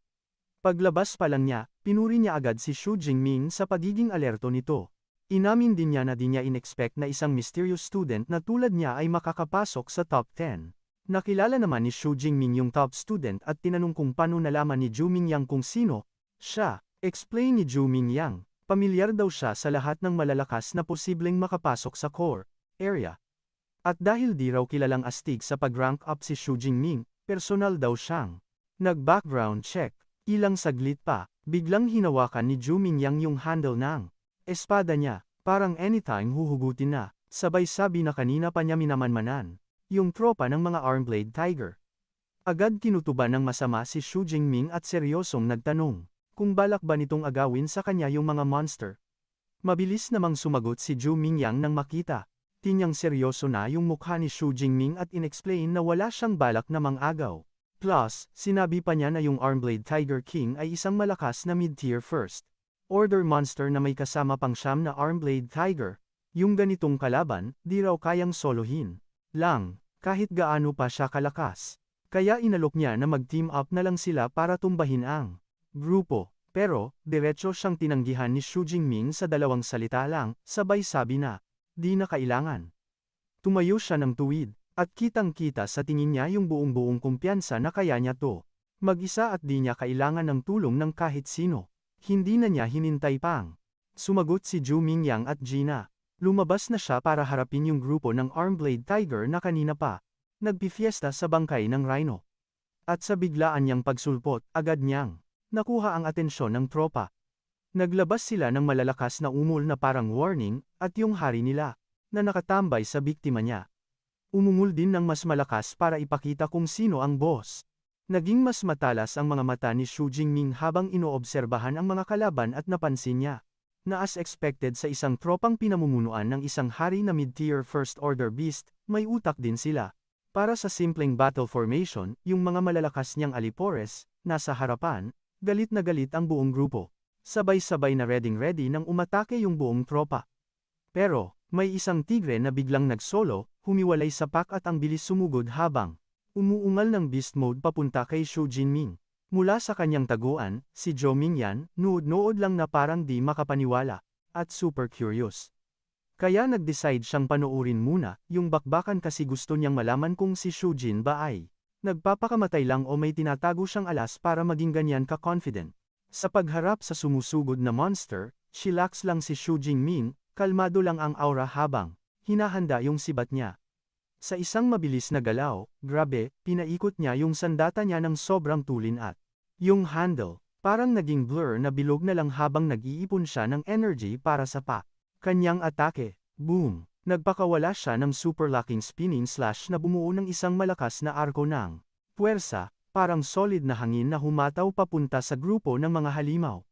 Paglabas pa lang niya, pinuri niya agad si Xu Jingming sa pagiging alerto nito. Inamin din niya na di niya inexpect na isang mysterious student na tulad niya ay makakapasok sa top 10. Nakilala naman ni Xu Jingming yung top student at tinanong kung paano nalaman ni Zhu Mingyang kung sino siya. Explain ni Zhu Mingyang, pamilyar daw siya sa lahat ng malalakas na posibleng makapasok sa core area. At dahil di raw kilalang astig sa pag-rank up si Xu Jingming, personal daw siyang nag-background check. Ilang saglit pa, biglang hinawakan ni Zhu Mingyang yung handle ng espada niya, parang anytime huhugutin na, sabay sabi na kanina pa niya minamanmanan yung tropa ng mga Armblade Tiger. Agad kinutuban ng masama si Xu Jingming at seryosong nagtanong kung balak ba nitong agawin sa kanya yung mga monster. Mabilis namang sumagot si Zhu Mingyang nang makita. Tinyang seryoso na yung mukha ni Xu Jingming at inexplain na wala siyang balak na mang-agaw. Plus, sinabi pa niya na yung Armblade Tiger King ay isang malakas na mid-tier first order monster na may kasama pang siyam na Armblade Tiger. Yung ganitong kalaban, di raw kayang solohin lang, kahit gaano pa siya kalakas. Kaya inalok niya na mag-team up na lang sila para tumbahin ang grupo. Pero, diretso siyang tinanggihan ni Xu Jingming sa dalawang salita lang, sabay sabi na, di na kailangan. Tumayo siya ng tuwid, at kitang-kita sa tingin niya yung buong-buong kumpiyansa na kaya niya to. Mag-isa at di niya kailangan ng tulong ng kahit sino. Hindi na niya hinintay pang sumagot si Zhu Mingyang at Gina. Lumabas na siya para harapin yung grupo ng Armblade Tiger na kanina pa nagpifiesta sa bangkay ng rhino. At sa biglaan niyang pagsulpot, agad niyang nakuha ang atensyon ng tropa. Naglabas sila ng malalakas na umul na parang warning, at yung hari nila, na nakatambay sa biktima niya. Umungul din ng mas malakas para ipakita kung sino ang boss. Naging mas matalas ang mga mata ni Xu Jingming habang inoobserbahan ang mga kalaban at napansin niya, na as expected sa isang tropang pinamumunuan ng isang hari na mid-tier first order beast, may utak din sila. Para sa simpleng battle formation, yung mga malalakas niyang alipores, nasa harapan, galit na galit ang buong grupo. Sabay-sabay na ready nang umatake yung buong tropa. Pero, may isang tigre na biglang nag-solo, humiwalay sa pack at ang bilis sumugod habang Umuungal ng beast mode papunta kay Shu Jinming. Mula sa kanyang taguan, si Zhou Mingyan, nood-nood lang na parang di makapaniwala, at super curious. Kaya nag-decide siyang panoorin muna, yung bakbakan kasi gusto niyang malaman kung si Shu Jin ba ay nagpapakamatay lang o may tinatago siyang alas para maging ganyan ka-confident. Sa pagharap sa sumusugod na monster, chillax lang si Shu Jingming, kalmado lang ang aura habang hinahanda yung sibat niya. Sa isang mabilis na galaw, grabe, pinaikot niya yung sandata niya ng sobrang tulin at yung handle, parang naging blur na bilog na lang habang nag-iipon siya ng energy para sa kanyang atake. Boom! Nagpakawala siya ng super locking spinning slash na bumuo ng isang malakas na arko ng puwersa, parang solid na hangin na humataw papunta sa grupo ng mga halimaw.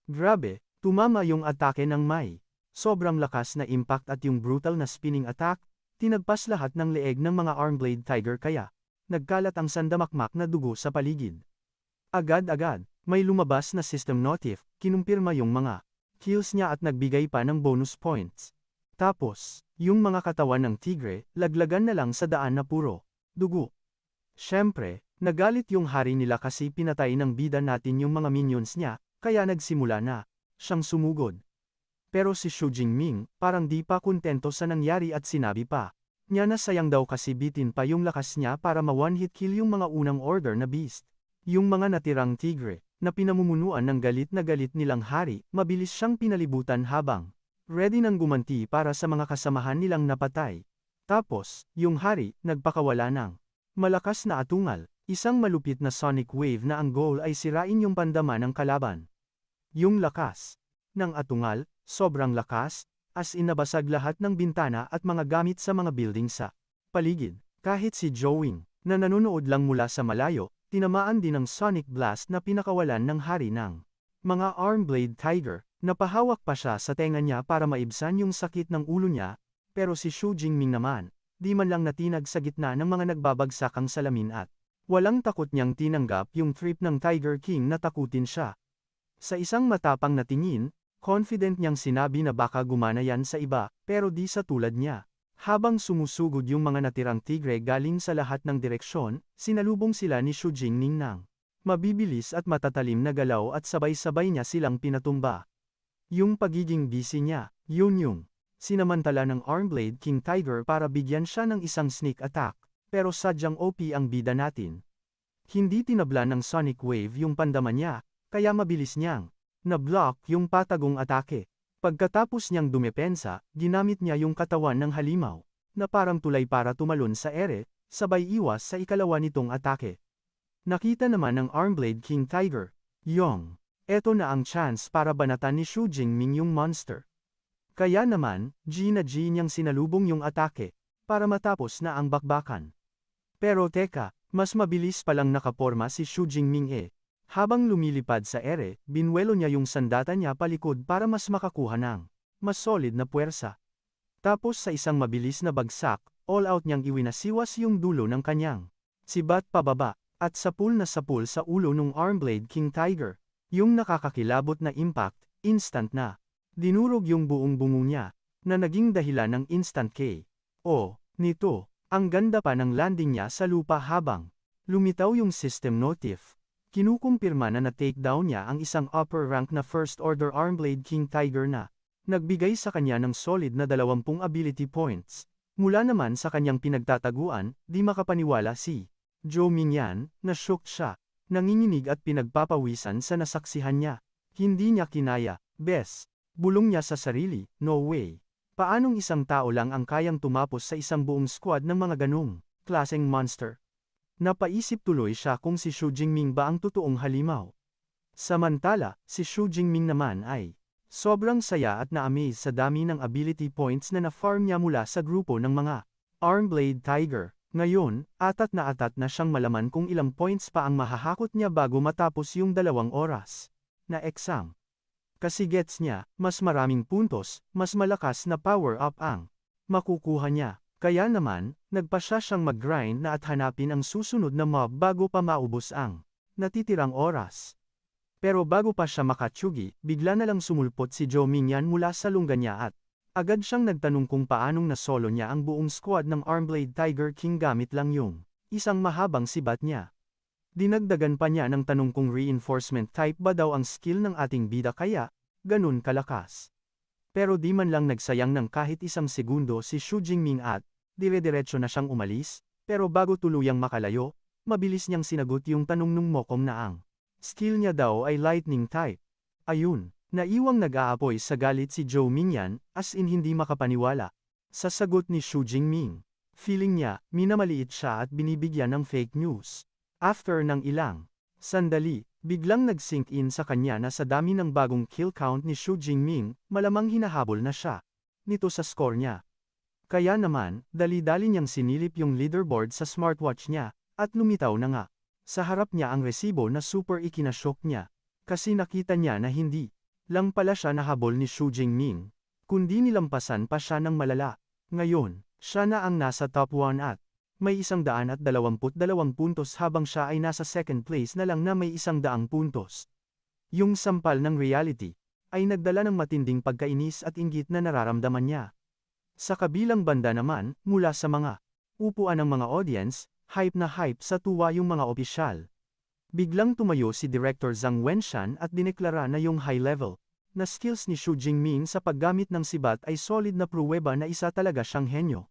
Grabe, tumama yung atake ng may sobrang lakas na impact at yung brutal na spinning attack, tinagpas lahat ng leeg ng mga Armblade Tiger kaya nagkalat ang sandamakmak na dugo sa paligid. Agad-agad, may lumabas na system notif, kinumpirma yung mga kills niya at nagbigay pa ng bonus points. Tapos, yung mga katawan ng tigre, laglagan na lang sa daan na puro dugo. Syempre, nagalit yung hari nila kasi pinatay ng bida natin yung mga minions niya, kaya nagsimula na siyang sumugod. Pero si Shu Jingming, parang di pa kontento sa nangyari at sinabi pa niya na sayang daw kasi bitin pa yung lakas niya para ma-one-hit kill yung mga unang order na beast. Yung mga natirang tigre, na pinamumunuan ng galit na galit nilang hari, mabilis siyang pinalibutan habang ready nang gumanti para sa mga kasamahan nilang napatay. Tapos, yung hari, nagpakawala ng malakas na atungal, isang malupit na sonic wave na ang goal ay sirain yung pandama ng kalaban. Yung lakas ng atungal, sobrang lakas, as in nabasag lahat ng bintana at mga gamit sa mga building sa paligid. Kahit si Zhou, na nanonood lang mula sa malayo, tinamaan din ng sonic blast na pinakawalan ng hari ng mga Armblade Tiger. Napahawak pa siya sa tenga niya para maibsan yung sakit ng ulo niya, pero si Shu Jingming naman, di man lang natinag sa gitna ng mga nagbabagsakang salamin at walang takot niyang tinanggap yung trip ng Tiger King na takutin siya. Sa isang matapang na tingin, confident niyang sinabi na baka gumana yan sa iba, pero di sa tulad niya. Habang sumusugod yung mga natirang tigre galing sa lahat ng direksyon, sinalubong sila ni Shu Jingming ng mabibilis at matatalim na galaw at sabay-sabay niya silang pinatumba. Yung pagiging busy niya, yun yung sinamantala ng Armblade King Tiger para bigyan siya ng isang sneak attack, pero sadyang OP ang bida natin. Hindi tinabla ng sonic wave yung pandama niya, kaya mabilis niyang na-block yung patagong atake. Pagkatapos niyang dumepensa, ginamit niya yung katawan ng halimaw, na parang tulay para tumalon sa ere, sabay iwas sa ikalawa nitong atake. Nakita naman ng Armblade King Tiger, yung eto na ang chance para banatan ni Shu Jingming yung monster. Kaya naman, G niyang sinalubong yung atake, para matapos na ang bakbakan. Pero teka, mas mabilis palang nakaporma si Shu Jingming. Habang lumilipad sa ere, binwelo niya yung sandata niya palikod para mas makakuha ng mas solid na puwersa. Tapos sa isang mabilis na bagsak, all out niyang iwinasiwas yung dulo ng kanyang sibat pababa, at sapul sa ulo ng Armblade King Tiger. Yung nakakakilabot na impact, instant na dinurog yung buong bungo niya, na naging dahilan ng instant KO nito. Ang ganda pa ng landing niya sa lupa habang lumitaw yung system notif. Kinukumpirma na na-takedown niya ang isang upper rank na First Order Armblade King Tiger na nagbigay sa kanya ng solid na 20 ability points. Mula naman sa kanyang pinagtataguan, di makapaniwala si Zhou Mingyan, na shocked siya. Nanginginig at pinagpapawisan sa nasaksihan niya. Hindi niya kinaya, bes. Bulong niya sa sarili, no way. Paanong isang tao lang ang kayang tumapos sa isang buong squad ng mga ganung klaseng monster? Napaisip tuloy siya kung si Shu Jingming ba ang totoong halimaw. Samantala, si Shu Jingming naman ay sobrang saya at na-amaze sa dami ng ability points na na-farm niya mula sa grupo ng mga Armblade Tiger. Ngayon, atat na siyang malaman kung ilang points pa ang mahahakot niya bago matapos yung 2 oras na exam. Kasi gets niya, mas maraming puntos, mas malakas na power-up ang makukuha niya. Kaya naman, nagpa siyang mag-grind na at hanapin ang susunod na mob bago pa maubos ang natitirang oras. Pero bago pa siya makatsugi, bigla na lang sumulpot si Zhou Mingyan mula sa lungga niya at agad siyang nagtanong kung paanong nasolo niya ang buong squad ng Armblade Tiger King gamit lang yung isang mahabang sibat niya. Dinagdagan pa niya ng tanong kung reinforcement type ba daw ang skill ng ating bida kaya, ganun kalakas. Pero di man lang nagsayang ng kahit isang segundo si Xu Jingming at, dire-diretso na siyang umalis, pero bago tuluyang makalayo, mabilis niyang sinagot yung tanong nung mokom na ang skill niya daw ay lightning type. Ayun, naiwang nag-aapoy sa galit si Zhou Mingyan, as in hindi makapaniwala. Sa sagot ni Xu Jingming, feeling niya, minamaliit siya at binibigyan ng fake news. After ng ilang sandali, biglang nag-sink in sa kanya na sa dami ng bagong kill count ni Xu Jingming, malamang hinahabol na siya nito sa score niya. Kaya naman, dali-dali niyang sinilip yung leaderboard sa smartwatch niya, at lumitaw na nga. Sa harap niya ang resibo na super ikinashock niya. Kasi nakita niya na hindi lang pala siya nahabol ni Xu Jingming, kundi nilampasan pa siya ng malala. Ngayon, siya na ang nasa top 1 at may 122 puntos habang siya ay nasa second place na lang na may 100 puntos. Yung sampal ng reality ay nagdala ng matinding pagkainis at inggit na nararamdaman niya. Sa kabilang banda naman, mula sa mga upuan ng mga audience, hype na hype sa tuwa yung mga opisyal. Biglang tumayo si Director Zhang Wenshan at dineklara na yung high-level na skills ni Xu Jingming sa paggamit ng sibat ay solid na pruweba na isa talaga siyang henyo.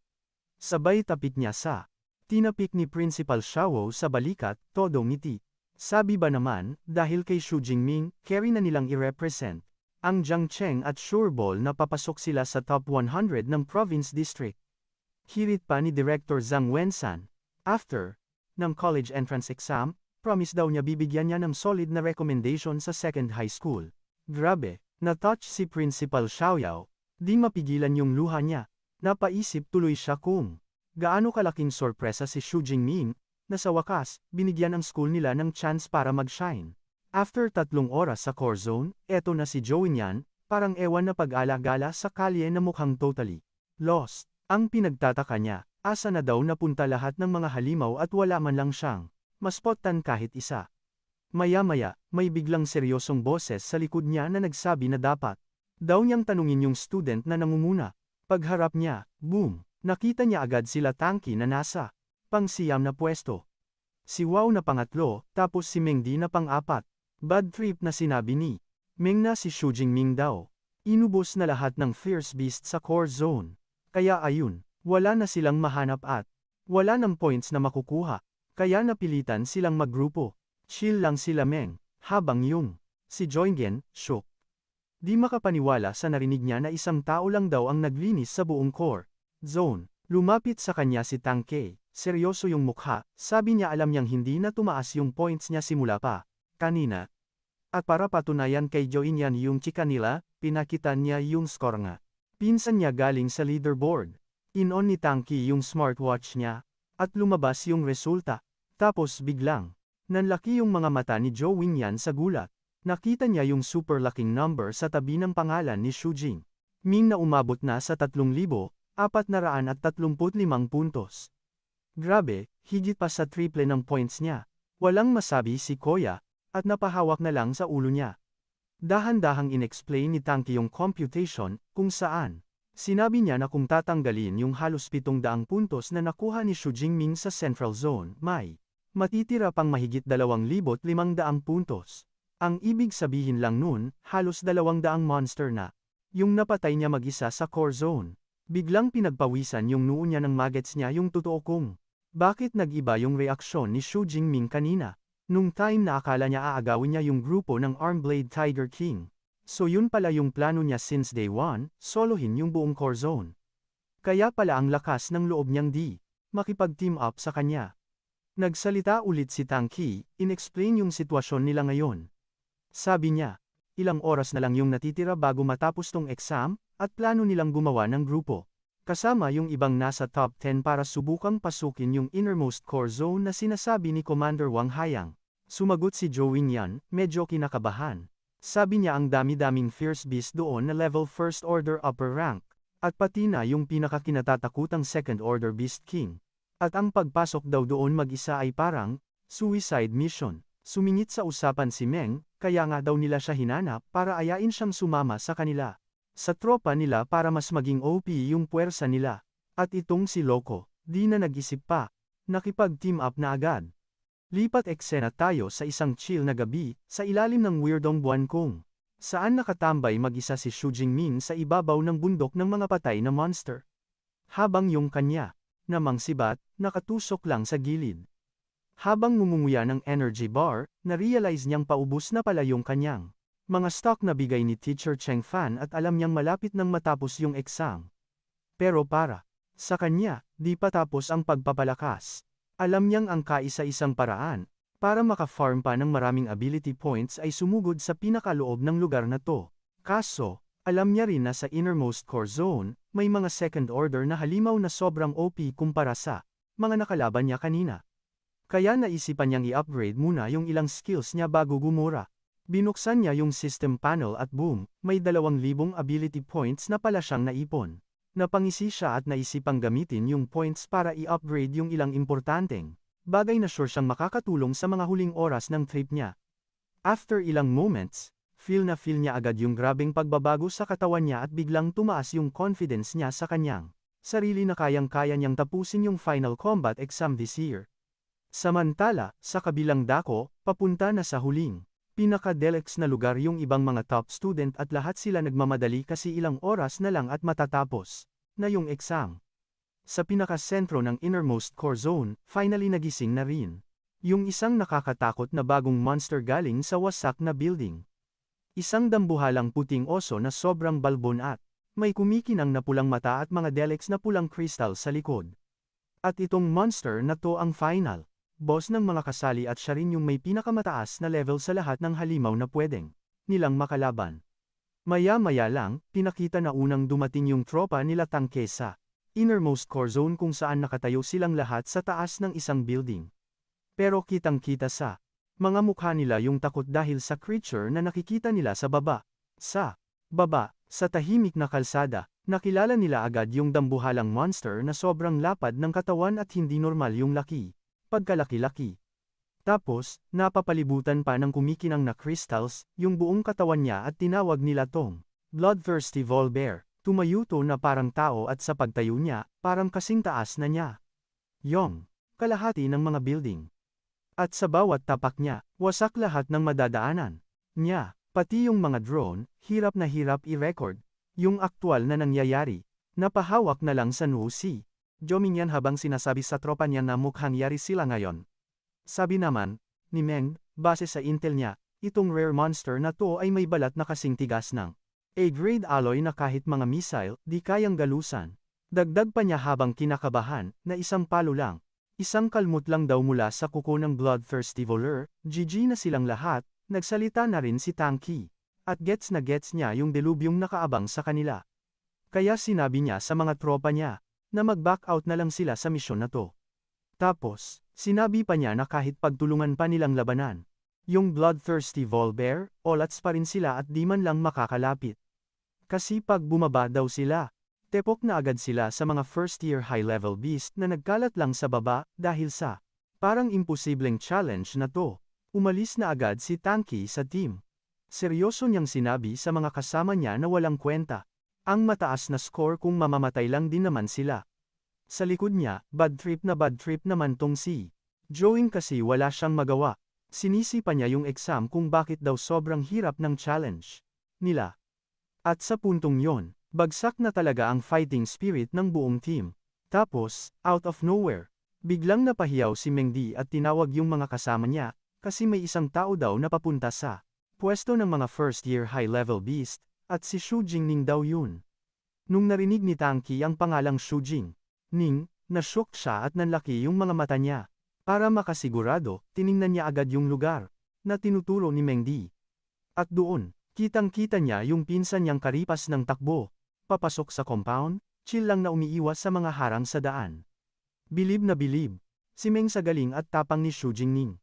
Sabay tapik niya sa tinapik ni Principal Xiao sa balikat, todo ngiti. Sabi ba naman, dahil kay Xu Jingming, carry na nilang i-represent ang Jiangcheng at sureball na papasok sila sa top 100 ng province district. Hirit pa ni Director Zhang Wenshan. After ng college entrance exam, promise daw niya bibigyan niya ng solid na recommendation sa second high school. Grabe, na-touch si Principal Xiao, di mapigilan yung luha niya. Napaisip tuloy siya kung gaano kalaking sorpresa si Xu Jingming, na sa wakas, binigyan ang school nila ng chance para mag-shine. After 3 oras sa core zone, eto na si Zhou Yinyan, parang ewan na pag-alagala sa kalye na mukhang totally lost. Ang pinagtataka niya, asa na daw napunta lahat ng mga halimaw at wala man lang siyang maspotan kahit isa. Maya-maya, may biglang seryosong boses sa likod niya na nagsabi na dapat daw niyang tanungin yung student na nangunguna. Pagharap niya, boom! Nakita niya agad sila Tangki na nasa pang-siyam na pwesto. Si Wow na pangatlo, tapos si Mengdi na pang-apat. Bad trip na sinabi ni Meng na si Xu Jingming daw. Inubos na lahat ng fierce beast sa core zone. Kaya ayun, wala na silang mahanap at wala ng points na makukuha. Kaya napilitan silang maggrupo. Chill lang sila Meng, habang yung si Joingen, shook. Di makapaniwala sa narinig niya na isang tao lang daw ang naglinis sa buong core zone. Lumapit sa kanya si Tang Kei, seryoso yung mukha, sabi niya alam niyang hindi na tumaas yung points niya simula pa kanina. At para patunayan kay Joinyan yung chika nila, pinakita niya yung score nga. Pinsan niya galing sa leaderboard. In-on ni Tang Kei yung smartwatch niya, at lumabas yung resulta. Tapos biglang nanlaki yung mga mata ni Zhou Yinyan sa gulat. Nakita niya yung super laking number sa tabi ng pangalan ni Xu Jingming na umabot na sa 3,435 puntos. Grabe, higit pa sa triple ng points niya. Walang masabi si Koya, at napahawak na lang sa ulo niya. Dahan-dahang inexplain ni Tangki yung computation, kung saan sinabi niya na kung tatanggalin yung halos 700 puntos na nakuha ni Xu Jingming sa Central Zone, may matitira pang mahigit 2,500 puntos. Ang ibig sabihin lang nun, halos 200 monster na yung napatay niya mag-isa sa core zone. Biglang pinagpawisan yung noo niya ng magets niya yung totoo kung bakit nag-iba yung reaksyon ni Xu Jingming kanina. Nung time na akala niya aagawin niya yung grupo ng Armblade Tiger King. So yun pala yung plano niya since day 1, solohin yung buong core zone. Kaya pala ang lakas ng loob niyang di makipag-team up sa kanya. Nagsalita ulit si Tang Kei, in-explain yung sitwasyon nila ngayon. Sabi niya, ilang oras na lang yung natitira bago matapos tong exam, at plano nilang gumawa ng grupo. Kasama yung ibang nasa top 10 para subukang pasukin yung innermost core zone na sinasabi ni Commander Wang Hayang. Sumagot si Zhou Yinyan, medyo kinakabahan. Sabi niya ang dami-daming fierce beast doon na level first order upper rank, at pati na yung pinakakinatatakutang second order beast king. At ang pagpasok daw doon mag-isa ay parang suicide mission. Sumingit sa usapan si Meng, kaya nga daw nila siya hinanap para ayain siyang sumama sa kanila. Sa tropa nila para mas maging OP yung puwersa nila. At itong si Loco, di na nag-isip pa. nakipag-team up na agad. Lipat eksena tayo sa isang chill na gabi, sa ilalim ng weirdong buwan kung saan nakatambay mag-isa si Xu Jingming sa ibabaw ng bundok ng mga patay na monster. Habang yung kanya, namang sibat, nakatusok lang sa gilid. Habang ngumunguya ng energy bar, na-realize niyang paubos na pala yung kanyang mga stock na bigay ni Teacher Cheng Fan at alam niyang malapit nang matapos yung exam. Pero para sa kanya, di pa tapos ang pagpapalakas. Alam niyang ang kaisa-isang paraan para maka-farm pa ng maraming ability points ay sumugod sa pinakaloob ng lugar na to. Kaso, alam niya rin na sa innermost core zone, may mga second order na halimaw na sobrang OP kumpara sa mga nakalaban niya kanina. Kaya naisipan niyang i-upgrade muna yung ilang skills niya bago gumura. Binuksan niya yung system panel at boom, may 2,000 ability points na pala siyang naipon. Napangisi siya at naisipang gamitin yung points para i-upgrade yung ilang importanteng bagay na sure siyang makakatulong sa mga huling oras ng trip niya. After ilang moments, feel niya agad yung grabeng pagbabago sa katawan niya at biglang tumaas yung confidence niya sa kanyang sarili na kayang-kaya niyang tapusin yung final combat exam this year. Samantala, sa kabilang dako, papunta na sa huling pinaka-deluxe na lugar yung ibang mga top student at lahat sila nagmamadali kasi ilang oras na lang at matatapos na yung exam. Sa pinaka-sentro ng innermost core zone, finally nagising na rin yung isang nakakatakot na bagong monster galing sa wasak na building. Isang dambuhalang puting oso na sobrang balbon at may kumikinang na pulang mata at mga deluxe na pulang crystal sa likod. At itong monster na to ang final boss ng mga kasali at siya rin yung may pinakamataas na level sa lahat ng halimaw na pwedeng nilang makalaban. Maya-maya lang, pinakita na unang dumating yung tropa nila Tangke sa innermost core zone kung saan nakatayo silang lahat sa taas ng isang building. Pero kitang-kita sa mga mukha nila yung takot dahil sa creature na nakikita nila sa baba. Sa baba, sa tahimik na kalsada, nakilala nila agad yung dambuhalang monster na sobrang lapad ng katawan at hindi normal yung laki. Pagkalaki-laki. Tapos, napapalibutan pa ng kumikinang na crystals, yung buong katawan niya at tinawag nila tong bloodthirsty Volbear. Tumayo to na parang tao at sa pagtayo niya, parang kasing taas na niya. Yung kalahati ng mga building. At sa bawat tapak niya, wasak lahat ng madadaanan niya, pati yung mga drone, hirap na hirap i-record yung aktwal na nangyayari. Napahawak na lang sa Nusi Joming yan habang sinasabi sa tropa niya na mukhang yari sila ngayon. Sabi naman ni Meng, base sa intel niya, itong rare monster na to ay may balat na kasing tigas ng A-grade alloy na kahit mga missile, di kayang galusan. Dagdag pa niya habang kinakabahan, na isang palo lang. Isang kalmot lang daw mula sa kuko ng bloodthirsty Voleur, GG na silang lahat, nagsalita na rin si Tangki. At gets na gets niya yung delubyong nakaabang sa kanila. Kaya sinabi niya sa mga tropa niya, na mag-back out na lang sila sa misyon na to. Tapos, sinabi pa niya na kahit pagtulungan pa nilang labanan, yung bloodthirsty Volbear, olats pa rin sila at di man lang makakalapit. Kasi pag bumaba daw sila, tepok na agad sila sa mga first-year high-level beast na nagkalat lang sa baba dahil sa parang imposibleng challenge na to. Umalis na agad si Tangki sa team. Seryoso niyang sinabi sa mga kasama niya na walang kwenta. Ang mataas na score kung mamamatay lang din naman sila. Sa likod niya, bad trip naman tong si Joing kasi wala siyang magawa. Sinisi pa niya yung exam kung bakit daw sobrang hirap ng challenge nila. At sa puntong yon, bagsak na talaga ang fighting spirit ng buong team. Tapos, out of nowhere, biglang napahiyaw si Mengdi at tinawag yung mga kasama niya, kasi may isang tao daw na papunta sa pwesto ng mga first-year high-level beast. At si Xu Jingning daw yun. Nung narinig ni Tangki ang pangalang Xu Jingning, nashock siya at nanlaki yung mga mata niya. Para makasigurado, tiningnan niya agad yung lugar na tinuturo ni Mengdi. At doon, kitang-kita niya yung pinsan niyang karipas ng takbo. Papasok sa compound, chill lang na umiiwas sa mga harang sa daan. Bilib na bilib si Meng sa galing at tapang ni Xu Jingning.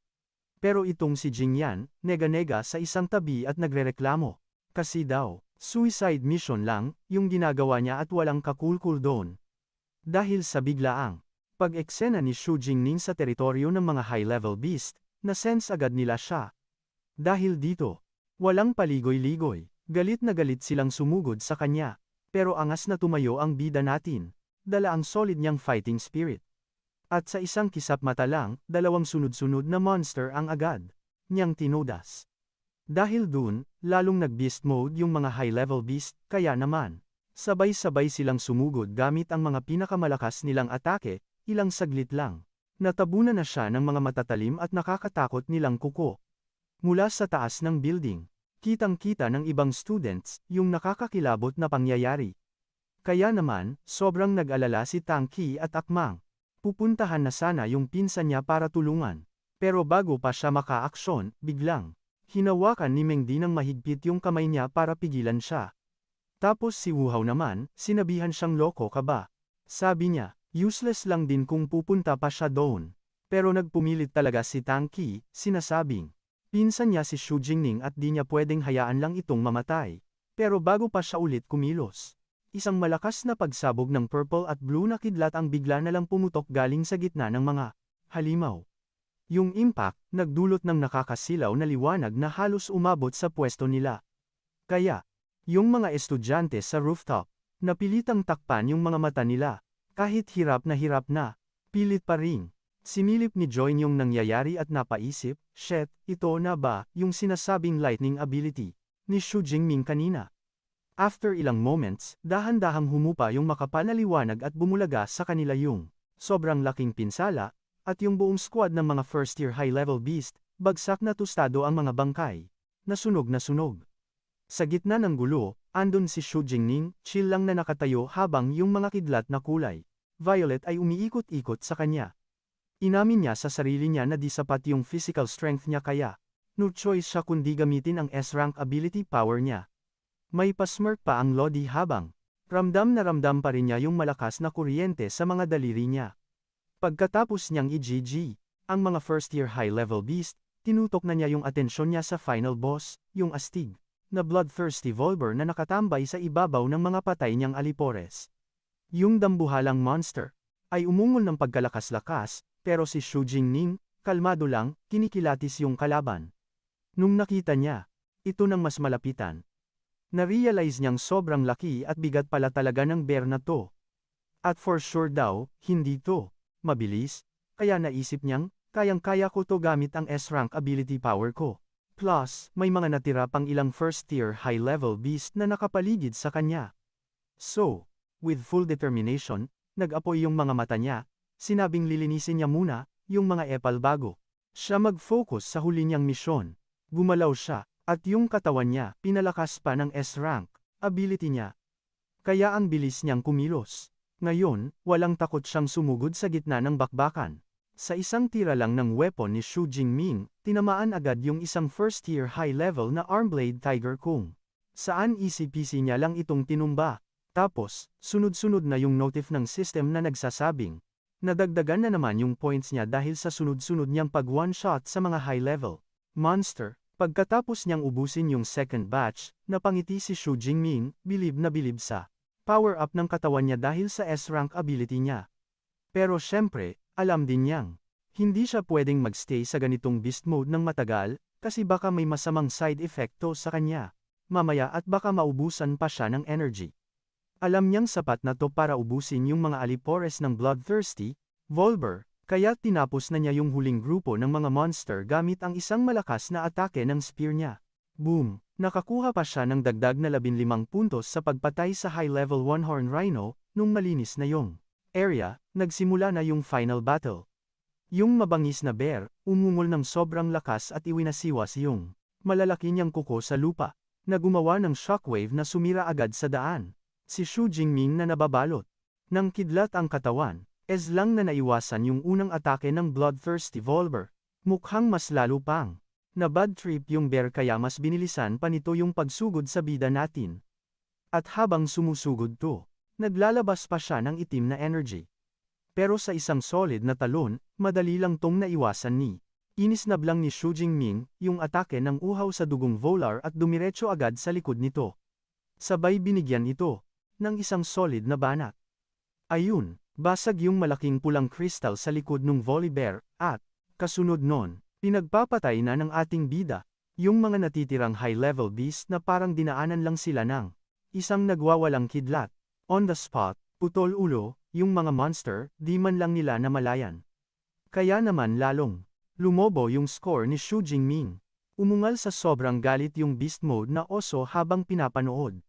Pero itong si Jingyan, nega-nega sa isang tabi at nagrereklamo. Kasi daw, suicide mission lang, yung ginagawa niya at walang kakulkul doon. Dahil sa biglaang pag-eksena ni Xu Jingning sa teritoryo ng mga high-level beast, na-sense agad nila siya. Dahil dito, walang paligoy-ligoy, galit na galit silang sumugod sa kanya. Pero angas na tumayo ang bida natin, dala ang solid niyang fighting spirit. At sa isang kisap mata lang, dalawang sunod-sunod na monster ang agad niyang tinodas. Dahil dun, lalong nag-beast mode yung mga high-level beast, kaya naman, sabay-sabay silang sumugod gamit ang mga pinakamalakas nilang atake, ilang saglit lang. Natabunan na siya ng mga matatalim at nakakatakot nilang kuko. Mula sa taas ng building, kitang-kita ng ibang students, yung nakakakilabot na pangyayari. Kaya naman, sobrang nag-alala si Tang Qi at Akmang. Pupuntahan na sana yung pinsan niya para tulungan. Pero bago pa siya maka-aksyon, biglang, hinawakan ni Meng Di ng mahigpit yung kamay niya para pigilan siya. Tapos si Wu Hao naman, sinabihan siyang loko ka ba? Sabi niya, useless lang din kung pupunta pa siya doon. Pero nagpumilit talaga si Tang Qi, sinasabing, pinsan niya si Xu Jingning at di niya pwedeng hayaan lang itong mamatay. Pero bago pa siya ulit kumilos, isang malakas na pagsabog ng purple at blue na kidlat ang bigla na lang pumutok galing sa gitna ng mga halimaw. Yung impact, nagdulot ng nakakasilaw na liwanag na halos umabot sa pwesto nila. Kaya, yung mga estudyante sa rooftop, napilitang takpan yung mga mata nila. Kahit hirap na, pilit pa rin. Sinilip ni Joy yung nangyayari at napaisip, shit, ito na ba yung sinasabing lightning ability ni Xu Jingming kanina? After ilang moments, dahan-dahang humupa yung makapal na liwanag at bumulaga sa kanila yung sobrang laking pinsala, at yung buong squad ng mga first-year high-level beast, bagsak na tustado ang mga bangkay. Nasunog na sunog. Sa gitna ng gulo, andun si Xu Jingning, chill lang na nakatayo habang yung mga kidlat na kulay violet ay umiikot-ikot sa kanya. Inamin niya sa sarili niya na di sapat yung physical strength niya kaya, no choice siya kundi gamitin ang S-rank ability power niya. May pasmirk pa ang Lodi habang, ramdam na ramdam pa rin niya yung malakas na kuryente sa mga daliri niya. Pagkatapos niyang i-GG, ang mga first-year high-level beast, tinutok na niya yung atensyon niya sa final boss, yung astig na bloodthirsty Volber na nakatambay sa ibabaw ng mga patay niyang alipores. Yung dambuhalang monster ay umungol ng pagkalakas-lakas, pero si Xu Jingning, kalmado lang, kinikilatis yung kalaban. Nung nakita niya ito ng mas malapitan, na-realize niyang sobrang laki at bigat pala talaga ng bear na to. At for sure daw, hindi to mabilis, kaya naisip niyang, kayang-kaya ko to gamit ang S-rank ability power ko. Plus, may mga natira pang ilang first-tier high-level beast na nakapaligid sa kanya. So, with full determination, nag-apoy yung mga mata niya, sinabing lilinisin niya muna, yung mga epal bago siya mag-focus sa huli niyang misyon. Gumalaw siya, at yung katawan niya, pinalakas pa ng S-rank ability niya. Kaya ang bilis niyang kumilos. Ngayon, walang takot siyang sumugod sa gitna ng bakbakan. Sa isang tira lang ng weapon ni Xu Jingming, tinamaan agad yung isang first-year high-level na Armblade Tiger kung saan easy-peasy niya lang itong tinumba. Tapos, sunod-sunod na yung notif ng system na nagsasabing, nadagdagan na naman yung points niya dahil sa sunod-sunod niyang pag one-shot sa mga high-level monster. Pagkatapos niyang ubusin yung second batch, napangiti si Xu Jingming, bilib na bilib sa power-up ng katawan niya dahil sa S-rank ability niya. Pero syempre, alam din niyang, hindi siya pwedeng magstay sa ganitong beast mode ng matagal, kasi baka may masamang side effect to sa kanya. Mamaya at baka maubusan pa siya ng energy. Alam niyang sapat na to para ubusin yung mga alipores ng bloodthirsty Volber, kaya tinapos na niya yung huling grupo ng mga monster gamit ang isang malakas na atake ng spear niya. Boom! Nakakuha pa siya ng dagdag na 15 puntos sa pagpatay sa high-level one-horn rhino, nung malinis na yung area, nagsimula na yung final battle. Yung mabangis na bear, umungol ng sobrang lakas at iwinasiwas yung malalaki niyang kuko sa lupa, na gumawa ng shockwave na sumira agad sa daan. Si Xu Jingming na nababalot ng kidlat ang katawan, lang na naiwasan yung unang atake ng bloodthirsty Volber. Mukhang mas lalo pang na bad trip yung bear kaya mas binilisan pa nito yung pagsugod sa bida natin. At habang sumusugod to, naglalabas pa siya ng itim na energy. Pero sa isang solid na talon, madali lang tong naiwasan ni. Inisnab lang ni Xu Jingming yung atake ng uhaw sa dugong Volar at dumiretso agad sa likod nito. Sabay binigyan ito ng isang solid na banat. Ayun, basag yung malaking pulang kristal sa likod ng Volibear, at, kasunod nun, pinagpapatay na ng ating bida, yung mga natitirang high-level beast na parang dinaanan lang sila ng isang nagwawalang kidlat. On the spot, Putol ulo, yung mga monster, di man lang nila namalayan. Kaya naman lalong lumobo yung score ni Xu Jingming. Umungal sa sobrang galit yung beast mode na oso habang pinapanood.